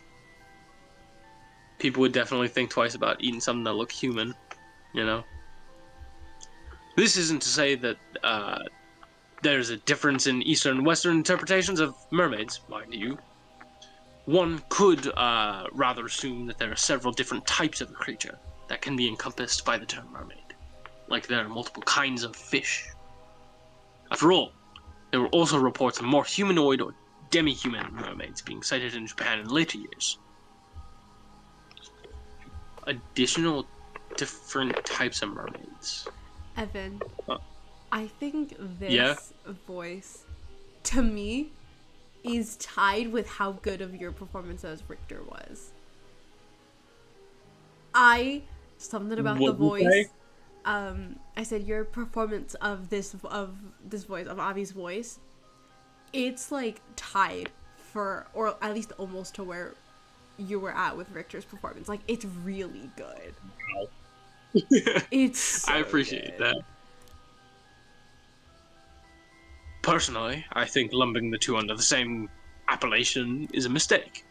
People would definitely think twice about eating something that looked human, you know? This isn't to say that there's a difference in Eastern and Western interpretations of mermaids, mind you. One could rather assume that there are several different types of a creature that can be encompassed by the term mermaid, like there are multiple kinds of fish. After all, there were also reports of more humanoid or demi-human mermaids being sighted in Japan in later years. Additional different types of mermaids. Evan, I think Yeah? this voice, to me, is tied with how good of your performance as Richter was. Something about the What'd you say? voice. I said your performance of this voice, of Avi's voice, it's like tied for, or at least almost to where you were at with Richter's performance. Like, it's really good. Wow. It's so I appreciate good. that. Personally, I think lumping the two under the same appellation is a mistake.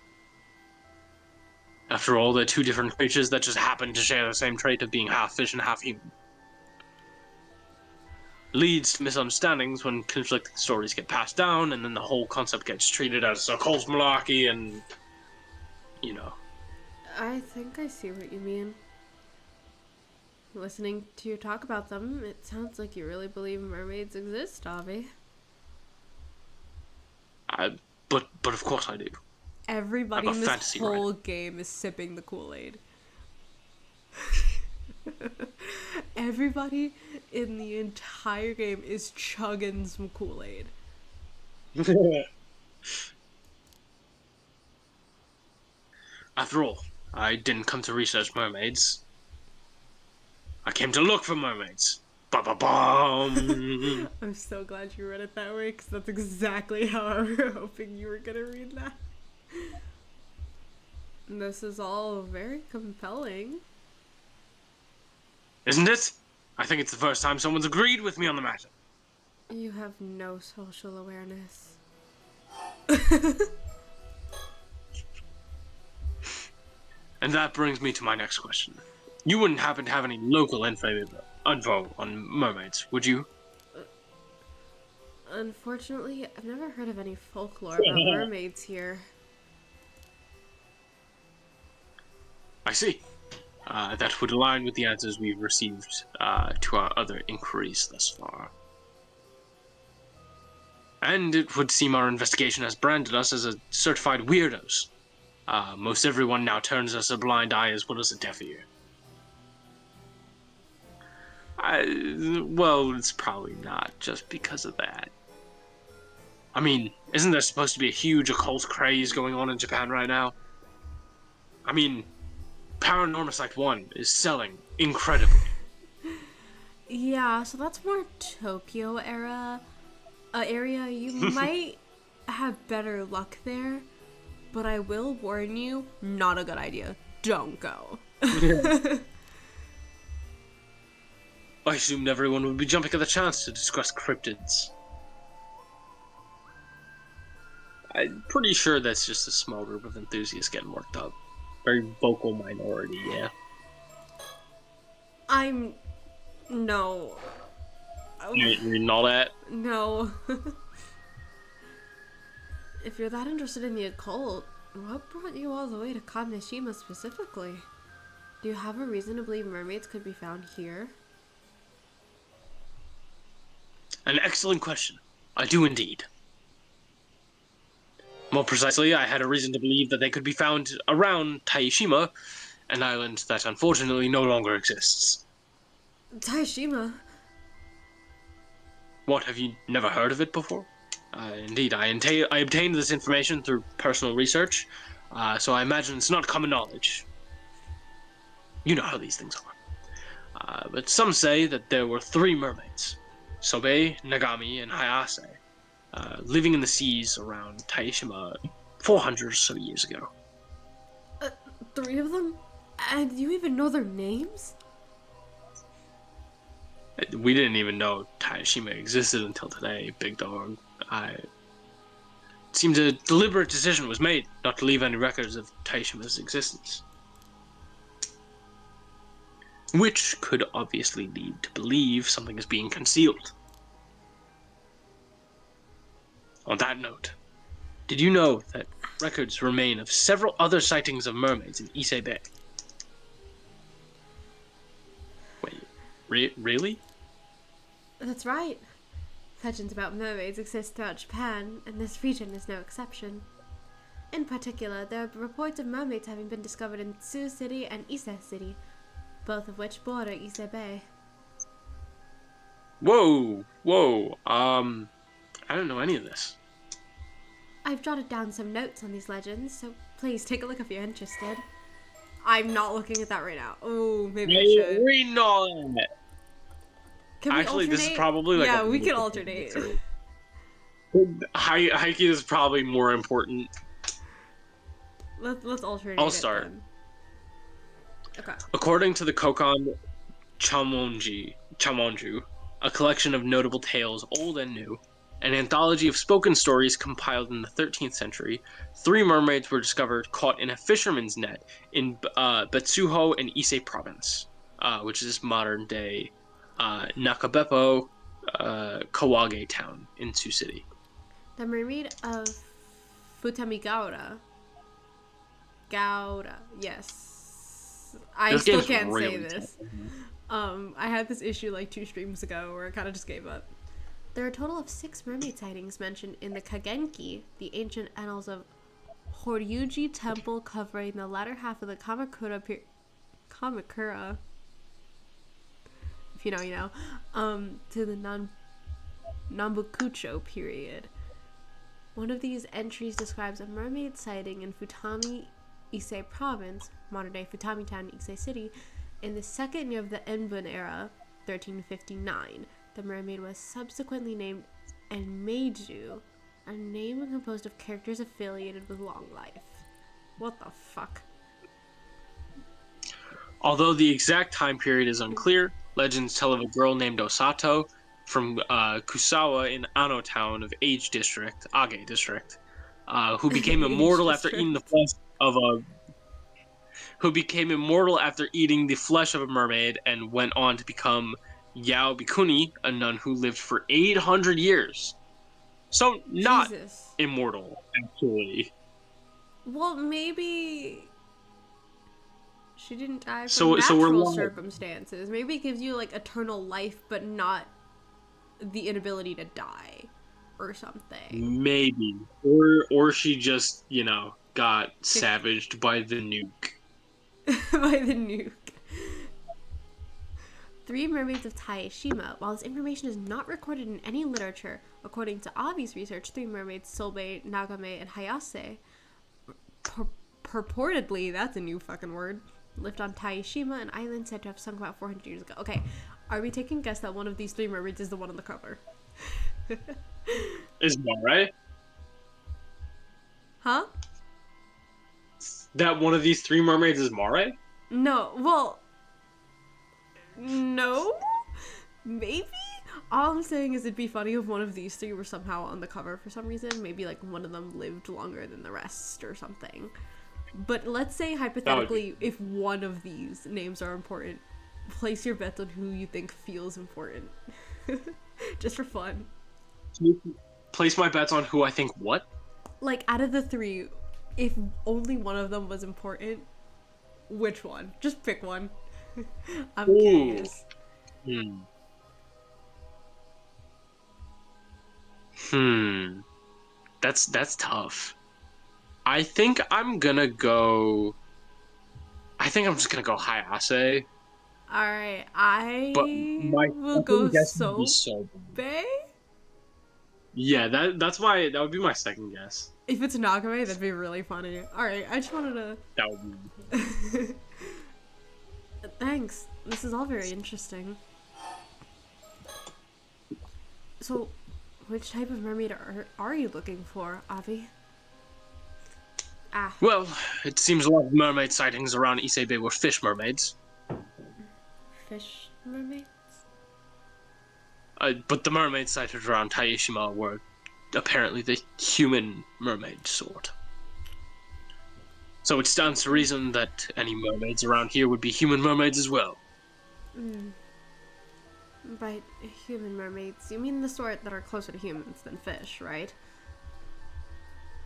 After all, they're two different creatures that just happen to share the same trait of being half fish and half human. Leads to misunderstandings when conflicting stories get passed down, and then the whole concept gets treated as a cult malarkey, and you know. I think I see what you mean. Listening to you talk about them, it sounds like you really believe mermaids exist, Avi. But of course I do. Everybody I'm a in this fantasy whole writer. game is sipping the Kool-Aid. Everybody in the entire game is chugging some Kool-Aid. After all, I didn't come to research mermaids. I came to look for mermaids. Ba-ba-bum. I'm so glad you read it that way, because that's exactly how I was hoping you were going to read that. This is all very compelling. Isn't it? I think it's the first time someone's agreed with me on the matter. You have no social awareness. And that brings me to my next question. You wouldn't happen to have any local info on mermaids, would you? Unfortunately, I've never heard of any folklore about mermaids here. I see. That would align with the answers we've received to our other inquiries thus far. And it would seem our investigation has branded us as a certified weirdos. Most everyone now turns us a blind eye as well as a deaf ear. Well, it's probably not just because of that. I mean, isn't there supposed to be a huge occult craze going on in Japan right now? I mean, PARANORMASIGHT 1 is selling incredibly. Yeah, so that's more Tokyo area. You might have better luck there, but I will warn you, not a good idea. Don't go. I assumed everyone would be jumping at the chance to discuss cryptids. I'm pretty sure that's just a small group of enthusiasts getting worked up. Very vocal minority, yeah. No. You reading all that? No. If you're that interested in the occult, what brought you all the way to Kaneshima specifically? Do you have a reason to believe mermaids could be found here? An excellent question. I do indeed. More precisely, I had a reason to believe that they could be found around Taishima, an island that unfortunately no longer exists. Taishima? What, have you never heard of it before? Indeed, I obtained this information through personal research, so I imagine it's not common knowledge. You know how these things are. But some say that there were 3 mermaids, Sobe, Nagami, and Hayase, living in the seas around Taishima 400 or so years ago. 3 of them? And you even know their names? We didn't even know Taishima existed until today, big dog. It seems a deliberate decision was made not to leave any records of Taishima's existence. Which could obviously lead to believe something is being concealed. On that note, did you know that records remain of several other sightings of mermaids in Ise Bay? Wait, really? That's right. Legends about mermaids exist throughout Japan, and this region is no exception. In particular, there are reports of mermaids having been discovered in Tsu City and Ise City, both of which border Ise Bay. Whoa. I don't know any of this. I've jotted down some notes on these legends, so please take a look if you're interested. I'm not looking at that right now. Oh, maybe I should. Reading all that. Can we Actually, alternate? this is probably like yeah, we can alternate. Haiku is probably more important. Let's alternate. I'll start. Then. Okay. According to the Kokon Chamonju, a collection of notable tales, old and new, an anthology of spoken stories compiled in the 13th century, 3 mermaids were discovered caught in a fisherman's net in Betsuho and Ise province, which is modern-day Nakabeppo, Kawage town in Tsu City. The mermaid of Futamigaura. Gouda, yes. I still can't say this. I had this issue like 2 streams ago where I kind of just gave up. There are a total of 6 mermaid sightings mentioned in the Kagenki, the ancient annals of Horyuji Temple, covering the latter half of the Kamakura if you know, you know, to the Nambukucho period. One of these entries describes a mermaid sighting in Futami Ise province, modern-day Futami town, Ise city, in the second year of the Enbun era, 1359. The mermaid was subsequently named Enmeiju, a name composed of characters affiliated with long life. What the fuck? Although the exact time period is unclear, legends tell of a girl named Osato from Kusawa in Ano town of Age District, who became immortal after eating the flesh of a mermaid and went on to become Yao Bikuni, a nun who lived for 800 years. So not Jesus. immortal, actually. Well, maybe she didn't die from natural circumstances. Maybe it gives you like eternal life, but not the inability to die or something. Maybe. Or she just, got savaged by the nuke. By the nuke. 3 mermaids of Taishima. While this information is not recorded in any literature, according to Avi's research, 3 mermaids, Sobe, Nagame, and Hayase, purportedly, that's a new fucking word, lived on Taishima, an island said to have sunk about 400 years ago. Okay, are we taking a guess that one of these 3 mermaids is the one on the cover? Is that right? Huh? That one of these 3 mermaids is Mare? No, well, no? Maybe? All I'm saying is it'd be funny if one of these 3 were somehow on the cover for some reason. Maybe like one of them lived longer than the rest or something. But let's say hypothetically, if one of these names are important, place your bets on who you think feels important. Just for fun. Place my bets on who I think what? Like, out of the 3, if only one of them was important, which one? Just pick one. I'm curious. That's tough. I think I'm gonna go. I think I'm just gonna go Hayase, Alright, but I my will second go guess would be Sobe. Soba. Yeah, that would be my second guess. If it's Nagame, that'd be really funny. Alright, I just wanted That would be. to. Thanks. This is all very interesting. So, which type of mermaid are you looking for, Avi? Ah, Well, it seems a lot of mermaid sightings around Issei Bay were fish mermaids. fish mermaid? But the mermaids sighted around Taishima were apparently the human mermaid sort. So it stands to reason that any mermaids around here would be human mermaids as well. By human mermaids, you mean the sort that are closer to humans than fish, right?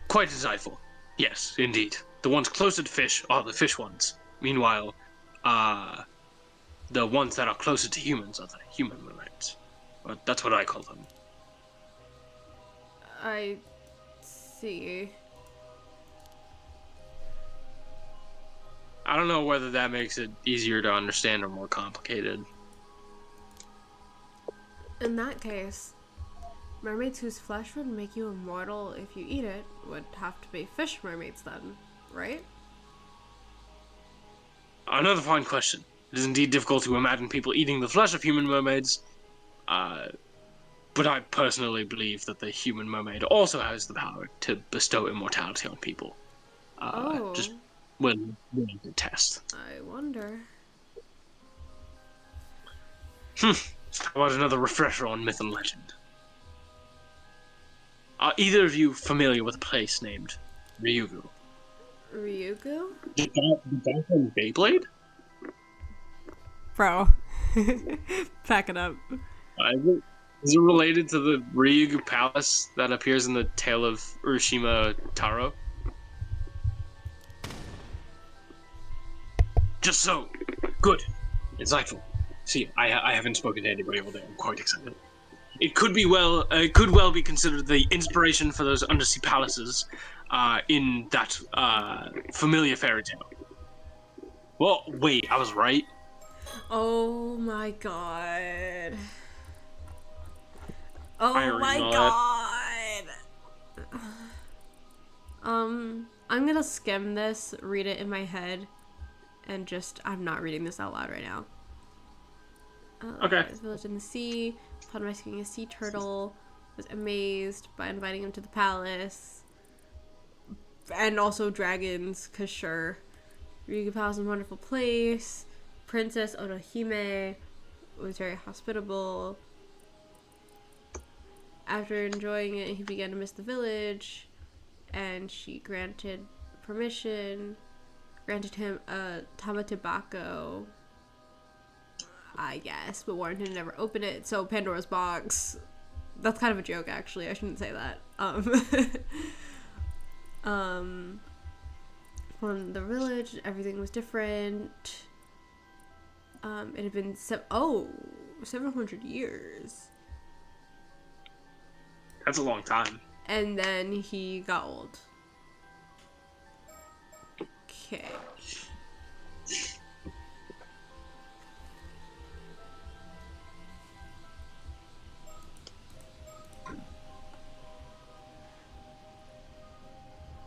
Quite insightful. Yes, indeed. The ones closer to fish are the fish ones. Meanwhile, the ones that are closer to humans are the human mermaids. That's what I call them. I see. I don't know whether that makes it easier to understand or more complicated. In that case, mermaids whose flesh would make you immortal if you eat it would have to be fish mermaids then, right? Another fine question. It is indeed difficult to imagine people eating the flesh of human mermaids, but I personally believe that the human mermaid also has the power to bestow immortality on people. Just Oh, willing to test. I wonder. How about another refresher on myth and legend? Are either of you familiar with a place named Ryugu? Ryugu? The guy from Beyblade? Bro. Pack it up. Is it related to the Ryugu Palace that appears in the Tale of Urashima Taro? Just so. Good. Insightful. See, I haven't spoken to anybody all day. I'm quite excited. It could well be considered the inspiration for those undersea palaces in that familiar fairy tale. Well, wait, I was right. Oh my god. Oh I my know that. god. I'm gonna skim this, read it in my head, and I'm not reading this out loud right now. Okay. Village in the sea. Upon rescuing a sea turtle, was amazed by inviting him to the palace. And also dragons, cause sure. Ryugu Palace is a wonderful place. Princess Otohime was very hospitable. After enjoying it, he began to miss the village, and she granted him a tamatebako, I guess, but warned him to never open it. So Pandora's box. That's kind of a joke, actually. I shouldn't say that. From the village, everything was different. It had been 700 years. That's a long time. And then he got old. Okay.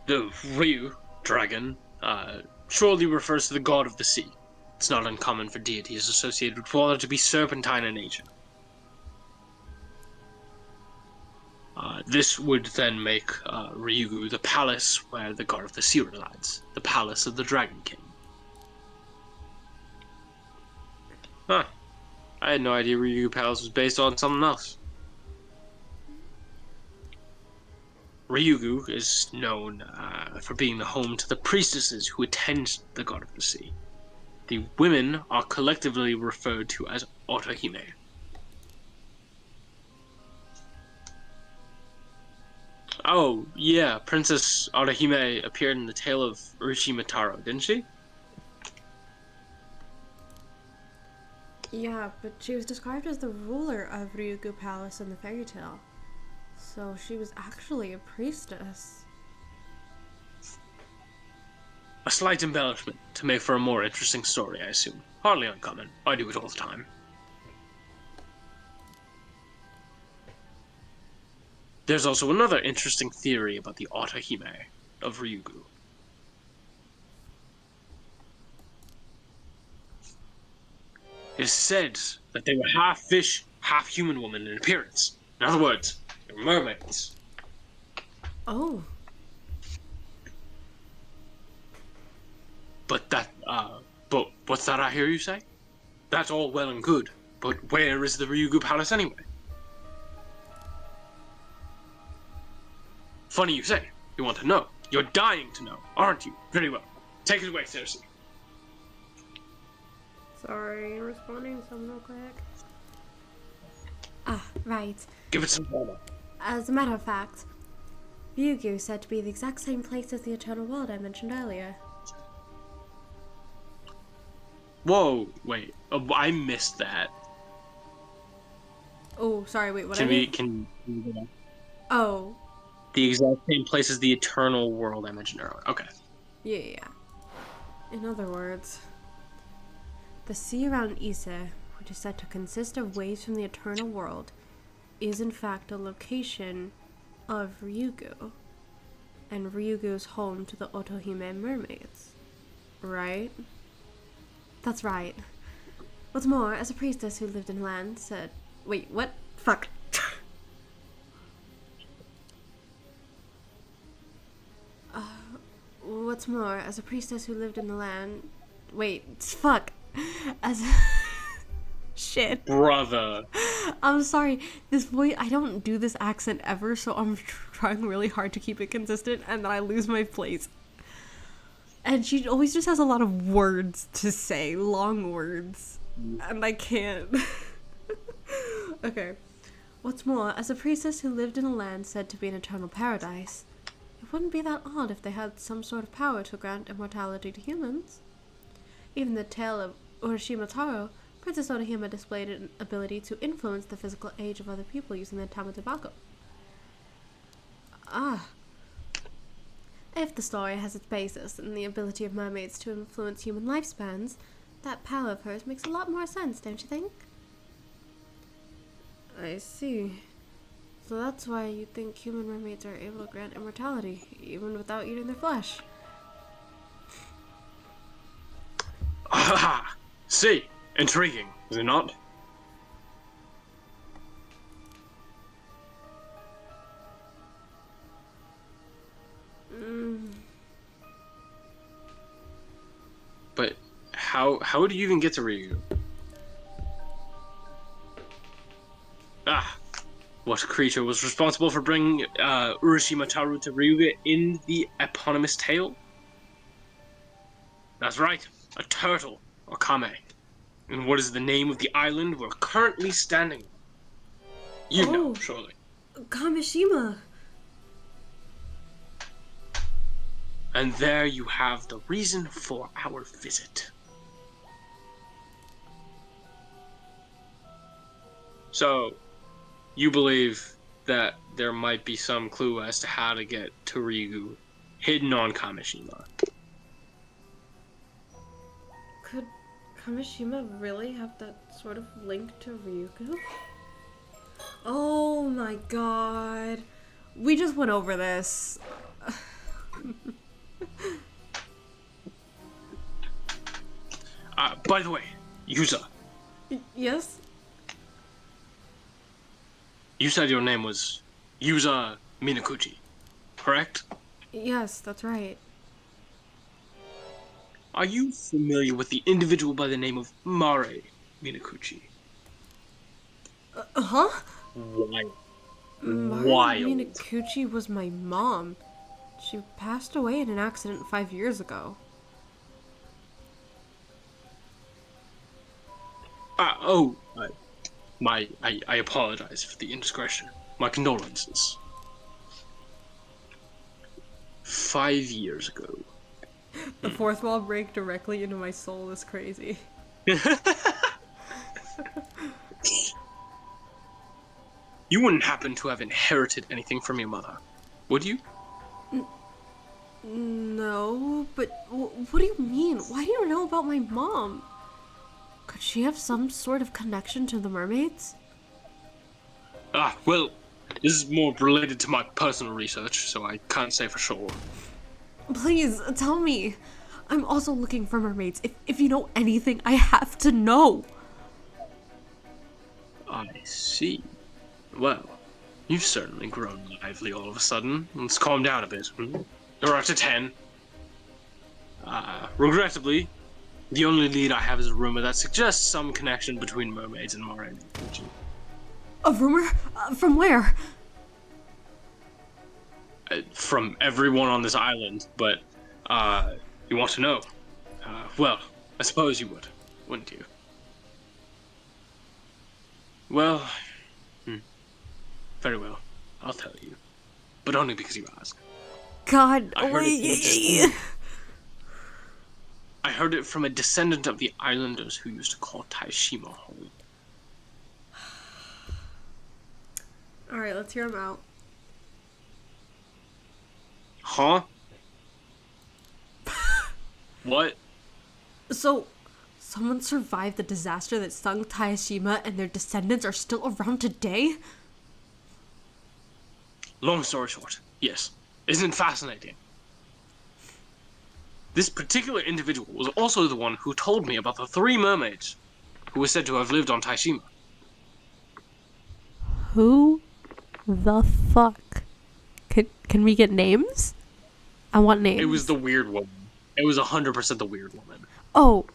The Ryu, dragon, surely refers to the god of the sea. It's not uncommon for deities associated with water to be serpentine in nature. This would then make Ryugu the palace where the god of the sea resides, the palace of the Dragon King. Huh. I had no idea Ryugu Palace was based on something else. Ryugu is known for being the home to the priestesses who attend the god of the sea. The women are collectively referred to as Otohime. Oh, yeah, Princess Otohime appeared in the Tale of Urashima Taro, didn't she? Yeah, but she was described as the ruler of Ryugu Palace in the fairy tale. So she was actually a priestess. A slight embellishment to make for a more interesting story, I assume. Hardly uncommon. I do it all the time. There's also another interesting theory about the Otahime of Ryugu. It is said that they were half fish, half human woman in appearance. In other words, they were mermaids. Oh. But what's that I hear you say? That's all well and good, but where is the Ryugu Palace anyway? Funny you say. You want to know. You're dying to know, aren't you? Very well. Take it away, Cersei. Sorry, responding to someone real quick. Ah, right. Give it some drama. As a matter of fact, Ryugu is said to be the exact same place as the Eternal World I mentioned earlier. Whoa, wait. I missed that. Oh, sorry, wait, what Can I we, mean? can we go back? Oh. The exact same place as the Eternal World I mentioned earlier. Okay. Yeah. In other words, the sea around Ise, which is said to consist of waves from the Eternal World, is in fact a location of Ryugu. And Ryugu is home to the Otohime mermaids. Right? That's right. What's more, as a priestess who lived in land said... Wait, what? Fuck. What's more, as a priestess who lived in the land... Wait, fuck. As... Shit. Brother. I'm sorry. This voice... I don't do this accent ever, so I'm trying really hard to keep it consistent, and then I lose my place. And she always just has a lot of words to say. Long words. And I can't. Okay. What's more, as a priestess who lived in a land said to be an eternal paradise, it wouldn't be that odd if they had some sort of power to grant immortality to humans. Even the tale of Urashima Taro, Princess Orihime displayed an ability to influence the physical age of other people using the Tamatobako. Ah. If the story has its basis in the ability of mermaids to influence human lifespans, that power of hers makes a lot more sense, don't you think? I see. So that's why you think human mermaids are able to grant immortality, even without eating their flesh. Ah, see, intriguing, is it not? But how do you even get to Ryu? Ah, what creature was responsible for bringing Urashima Taru to Ryuga in the eponymous tale? That's right, a turtle, or kame. And what is the name of the island we're currently standing on? You know, surely. Kamishima! And there you have the reason for our visit. So, you believe that there might be some clue as to how to get to Ryugu hidden on Kamishima. Could Kamishima really have that sort of link to Ryugu? Oh my god. We just went over this. By the way, Yuza, Yes? you said your name was Yuza Minakuchi, correct? Yes, that's right. Are you familiar with the individual by the name of Mare Minakuchi? Huh? Wild. Mari Minakuchi was my mom. She passed away in an accident 5 years ago. I apologize for the indiscretion. My condolences. 5 years ago. The fourth wall break directly into my soul is crazy. You wouldn't happen to have inherited anything from your mother, would you? No, but what do you mean? Why do you know about my mom? Could she have some sort of connection to the mermaids? Well, this is more related to my personal research, so I can't say for sure. Please, tell me. I'm also looking for mermaids. If you know anything, I have to know. I see. Well, you've certainly grown lively all of a sudden. Let's calm down a bit. You're up to 10. Regrettably, the only lead I have is a rumor that suggests some connection between mermaids and Mara. A rumor? From where? From everyone on this island, but, you want to know? Well, I suppose you would, wouldn't you? Well, very well. I'll tell you. But only because you ask. God, I heard wait. I heard it from a descendant of the islanders who used to call Taishima home. Alright, let's hear him out. Huh? What? So, someone survived the disaster that sunk Taishima and their descendants are still around today? Long story short, yes. Isn't it fascinating? This particular individual was also the one who told me about the 3 mermaids who were said to have lived on Taishima. Who the fuck? Can we get names? I want names. It was the weird woman. It was 100% the weird woman. Oh,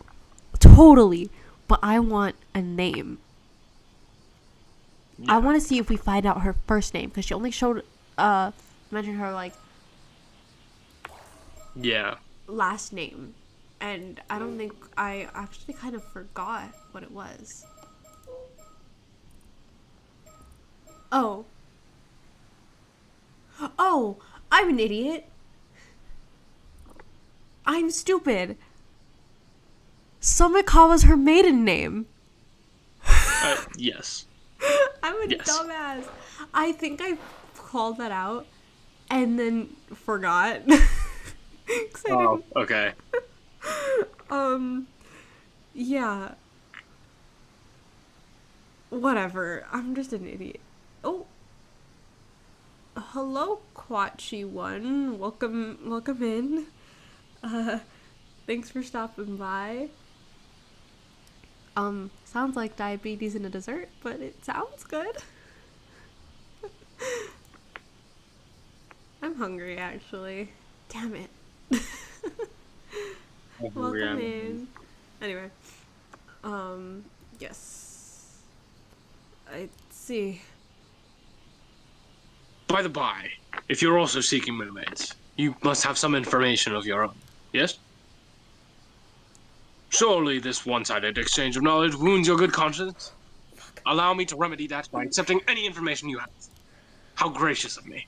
totally. But I want a name. Yeah. I want to see if we find out her first name because she only showed, mentioned her like Yeah. last name, and I don't think I actually kind of forgot what it was. Oh, I'm an idiot. I'm stupid. Sumikawa's her maiden name. Yes. I'm a Yes. dumbass. I think I called that out and then forgot. Oh, okay. Yeah. Whatever. I'm just an idiot. Oh. Hello, Quatchy One. Welcome in. Thanks for stopping by. Sounds like diabetes in a dessert, but it sounds good. I'm hungry, actually. Damn it. Welcome in. Anyway. Yes. I see. By the by, if you're also seeking mermaids, you must have some information of your own, yes? Surely this one-sided exchange of knowledge wounds your good conscience? Allow me to remedy that by accepting any information you have. How gracious of me.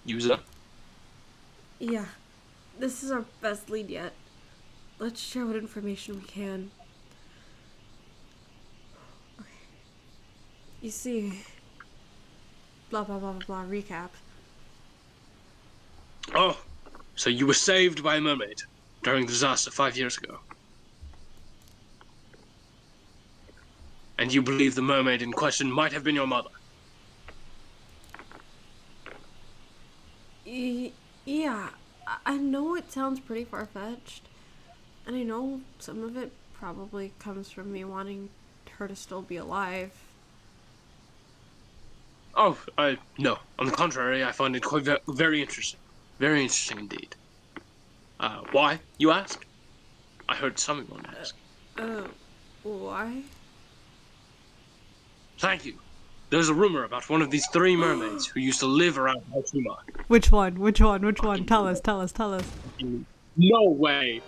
User? Yeah. This is our best lead yet. Let's share what information we can. Okay. You see... Blah, blah, blah, blah, blah, recap. Oh, so you were saved by a mermaid during the disaster 5 years ago. And you believe the mermaid in question might have been your mother. Yeah, I know it sounds pretty far-fetched. And I know some of it probably comes from me wanting her to still be alive. Oh, no. On the contrary, I find it quite very interesting. Very interesting indeed. Why, you ask? I heard someone ask. Why? Thank you. There's a rumor about one of these 3 mermaids who used to live around Hatsuma. Which one? Tell us. No way!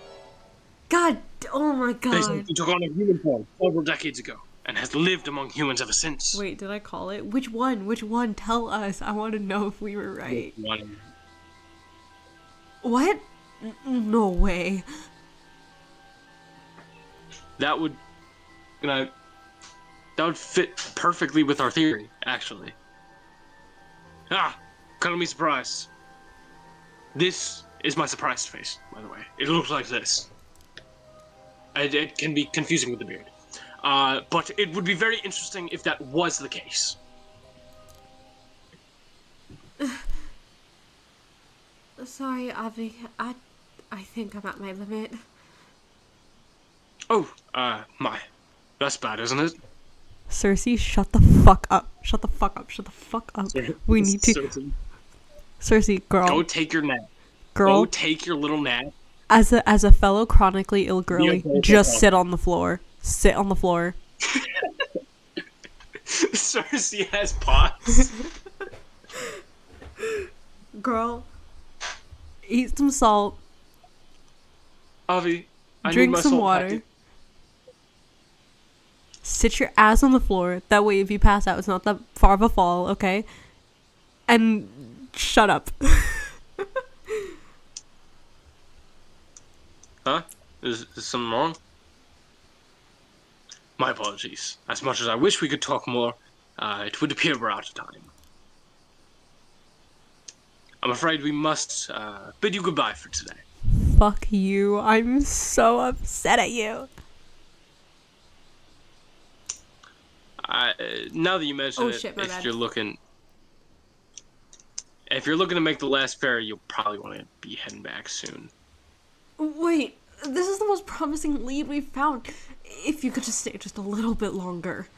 God, oh my They said god. she took on a human form several decades ago, and has lived among humans ever since. Wait, did I call it? Which one? Tell us. I want to know if we were right. What? No way. That would fit perfectly with our theory, actually. Color me surprised. This is my surprised face, by the way. It looks like this. It can be confusing with the beard. But it would be very interesting if that was the case. Sorry, Avi. I think I'm at my limit. Oh, my. That's bad, isn't it? Cersei, shut the fuck up. Shut the fuck up. Shut the fuck up. We need to... Cersei, girl. Go take your nap. Girl. Go take your little nap. As a fellow chronically ill girly, just sit on the floor. Sit on the floor. Cersei has pots. Girl, eat some salt. Avi, I drink need my some salt water. packet. Sit your ass on the floor. That way, if you pass out, it's not that far of a fall, okay? And shut up. Huh? Is something wrong? My apologies. As much as I wish we could talk more, it would appear we're out of time. I'm afraid we must bid you goodbye for today. Fuck you. I'm so upset at you. Now that you mention it, shit, my bad. if you're looking to make the last ferry, you'll probably want to be heading back soon. Wait, this is the most promising lead we've found. If you could just stay just a little bit longer.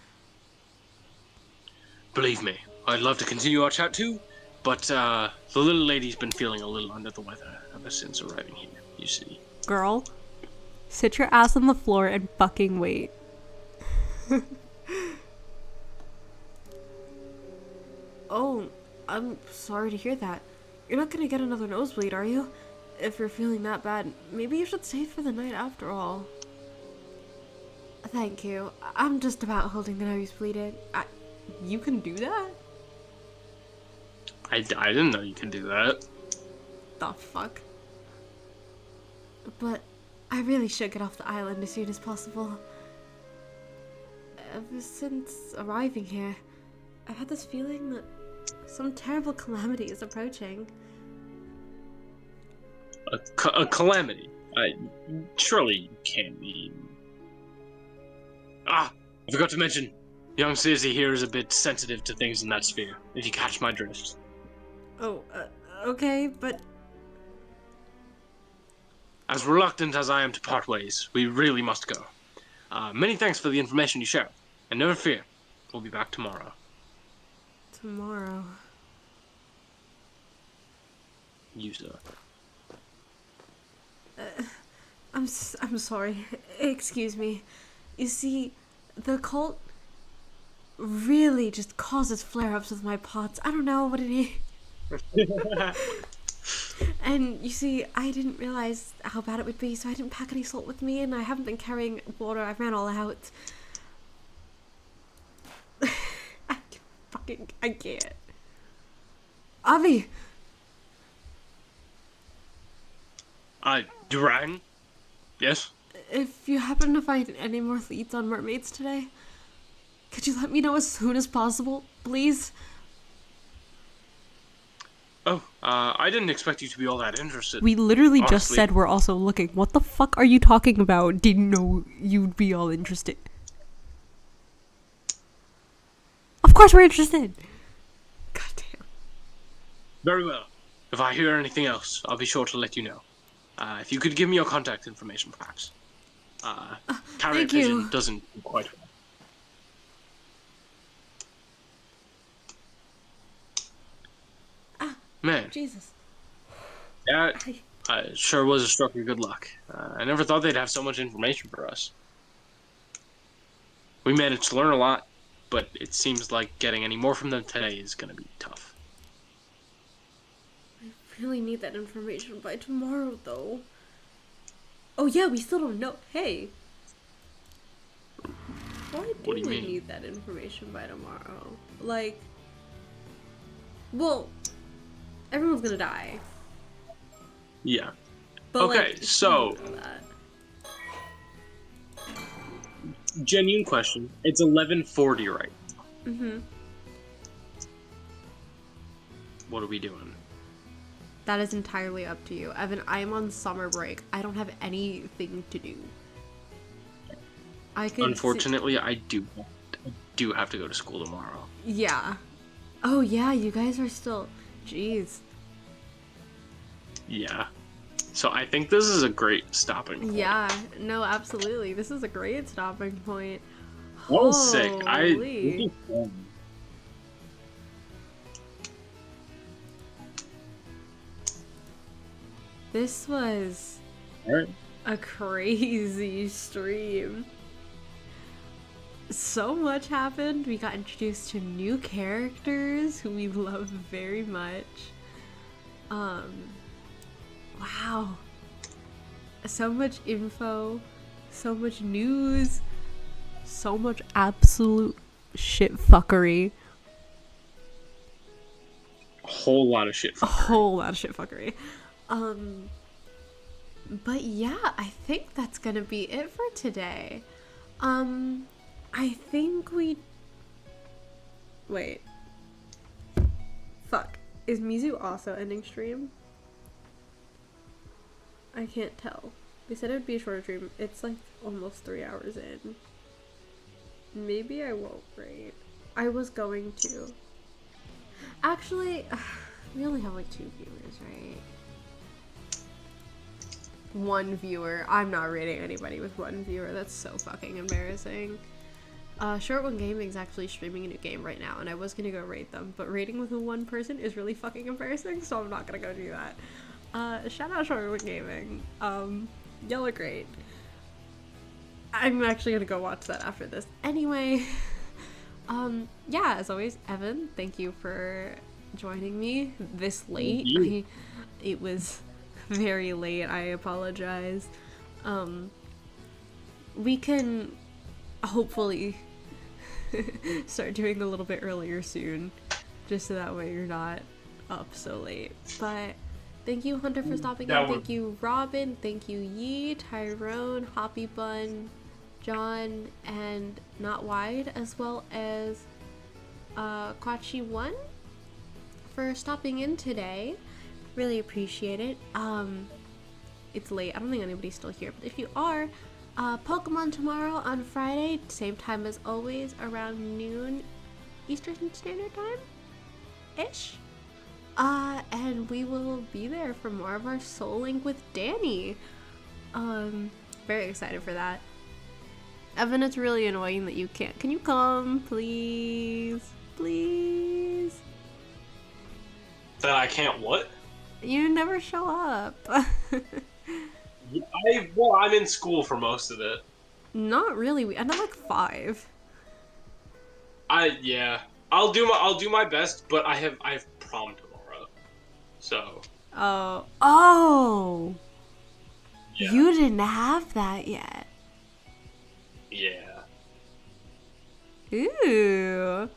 Believe me, I'd love to continue our chat too, but the little lady's been feeling a little under the weather ever since arriving here, you see. Girl, sit your ass on the floor and fucking wait. Oh, I'm sorry to hear that. You're not gonna get another nosebleed, are you? If you're feeling that bad, maybe you should stay for the night after all. Thank you. I'm just about holding the nosebleed in. You can do that? I didn't know you could do that. The fuck? But I really should get off the island as soon as possible. Ever since arriving here, I've had this feeling that some terrible calamity is approaching. A calamity? Surely you can't mean... I forgot to mention, young Susie here is a bit sensitive to things in that sphere, if you catch my drift. Oh, okay, but... As reluctant as I am to part ways, we really must go. Many thanks for the information you shared, and never fear, we'll be back tomorrow. Tomorrow? You, sir. I'm sorry. Excuse me. You see, the cult really just causes flare-ups with my pots. I don't know what it is. And you see, I didn't realize how bad it would be, so I didn't pack any salt with me, and I haven't been carrying water. I ran all out. I can't. Avi! Durang? Yes? If you happen to find any more leads on mermaids today, could you let me know as soon as possible, please? Oh, I didn't expect you to be all that interested. We literally honestly. Just said we're also looking. What the fuck are you talking about? Didn't know you'd be all interested. Of course we're interested! Goddamn. Very well. If I hear anything else, I'll be sure to let you know. If you could give me your contact information, perhaps. Carrier pigeon doesn't quite well. Man. Jesus. Yeah, it sure was a stroke of good luck. I never thought they'd have so much information for us. We managed to learn a lot, but it seems like getting any more from them today is gonna be tough. I really need that information by tomorrow, though. Oh yeah, we still don't know. Hey. Why do we need that information by tomorrow? Like, well, everyone's gonna die. Yeah. But okay, like, so genuine question. It's 11:40 right now. Mm-hmm. What are we doing? That is entirely up to you. Evan, I'm on summer break. I don't have anything to do. Unfortunately, I do have to go to school tomorrow. Yeah. Oh, yeah, you guys are still... Jeez. Yeah. So I think this is a great stopping point. Yeah, no, absolutely. This is a great stopping point. That was sick. Holy. This was a crazy stream. So much happened. We got introduced to new characters who we love very much. Wow. So much info, so much news, so much absolute shit fuckery. A whole lot of shit fuckery. A whole lot of shit fuckery. But yeah, I think that's gonna be it for today. I think we... Wait. Fuck. Is Mizu also ending stream? I can't tell. They said it would be a shorter stream. It's like almost 3 hours in. Maybe I won't raid. I was going to. Actually, we only have like 2 viewers, right? 1 viewer. I'm not raiding anybody with 1 viewer. That's so fucking embarrassing. Short One Gaming is actually streaming a new game right now, and I was gonna go raid them, but raiding with 1 person is really fucking embarrassing, so I'm not gonna go do that. Shout out Short One Gaming. Y'all are great. I'm actually gonna go watch that after this. Anyway, yeah, as always, Evan, thank you for joining me this late. It was very late. I apologize. We can hopefully start doing a little bit earlier soon, just so that way you're not up so late. But thank you, Hunter, for stopping in. Thank you, Robin. Thank you, Yee, Tyrone, Hoppy Bun, John, and Not Wide, as well as Kwachi1 for stopping in today. Really appreciate it. It's late. I don't think anybody's still here, but if you are, Pokemon tomorrow on Friday, same time as always, around noon Eastern Standard Time-ish. And we will be there for more of our Soul Link with Danny. Very excited for that. Evan, it's really annoying that you can't. Can you come, please? Please? That I can't what? You never show up. I'm in school for most of it. Not really. We end at like 5. Yeah. I'll do my best, but I have prom tomorrow. So. Oh. Yeah. You didn't have that yet. Yeah. Ooh.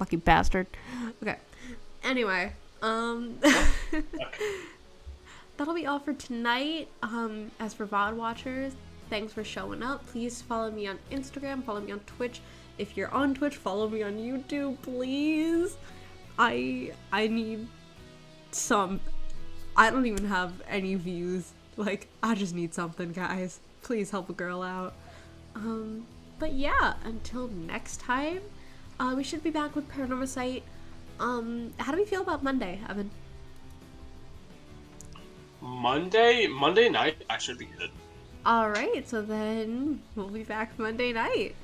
Lucky bastard. Okay. Anyway, that'll be all for tonight. As for VOD watchers, thanks for showing up. Please follow me on Instagram, follow me on Twitch. If you're on Twitch, follow me on YouTube, please. I need some. I don't even have any views. Like, I just need something, guys. Please help a girl out. But yeah, until next time, we should be back with Paranormasight. How do we feel about Monday, Evan? Monday night, I should be good. Alright, so then we'll be back Monday night.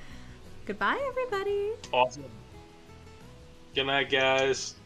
Goodbye, everybody. Awesome. Good night, guys.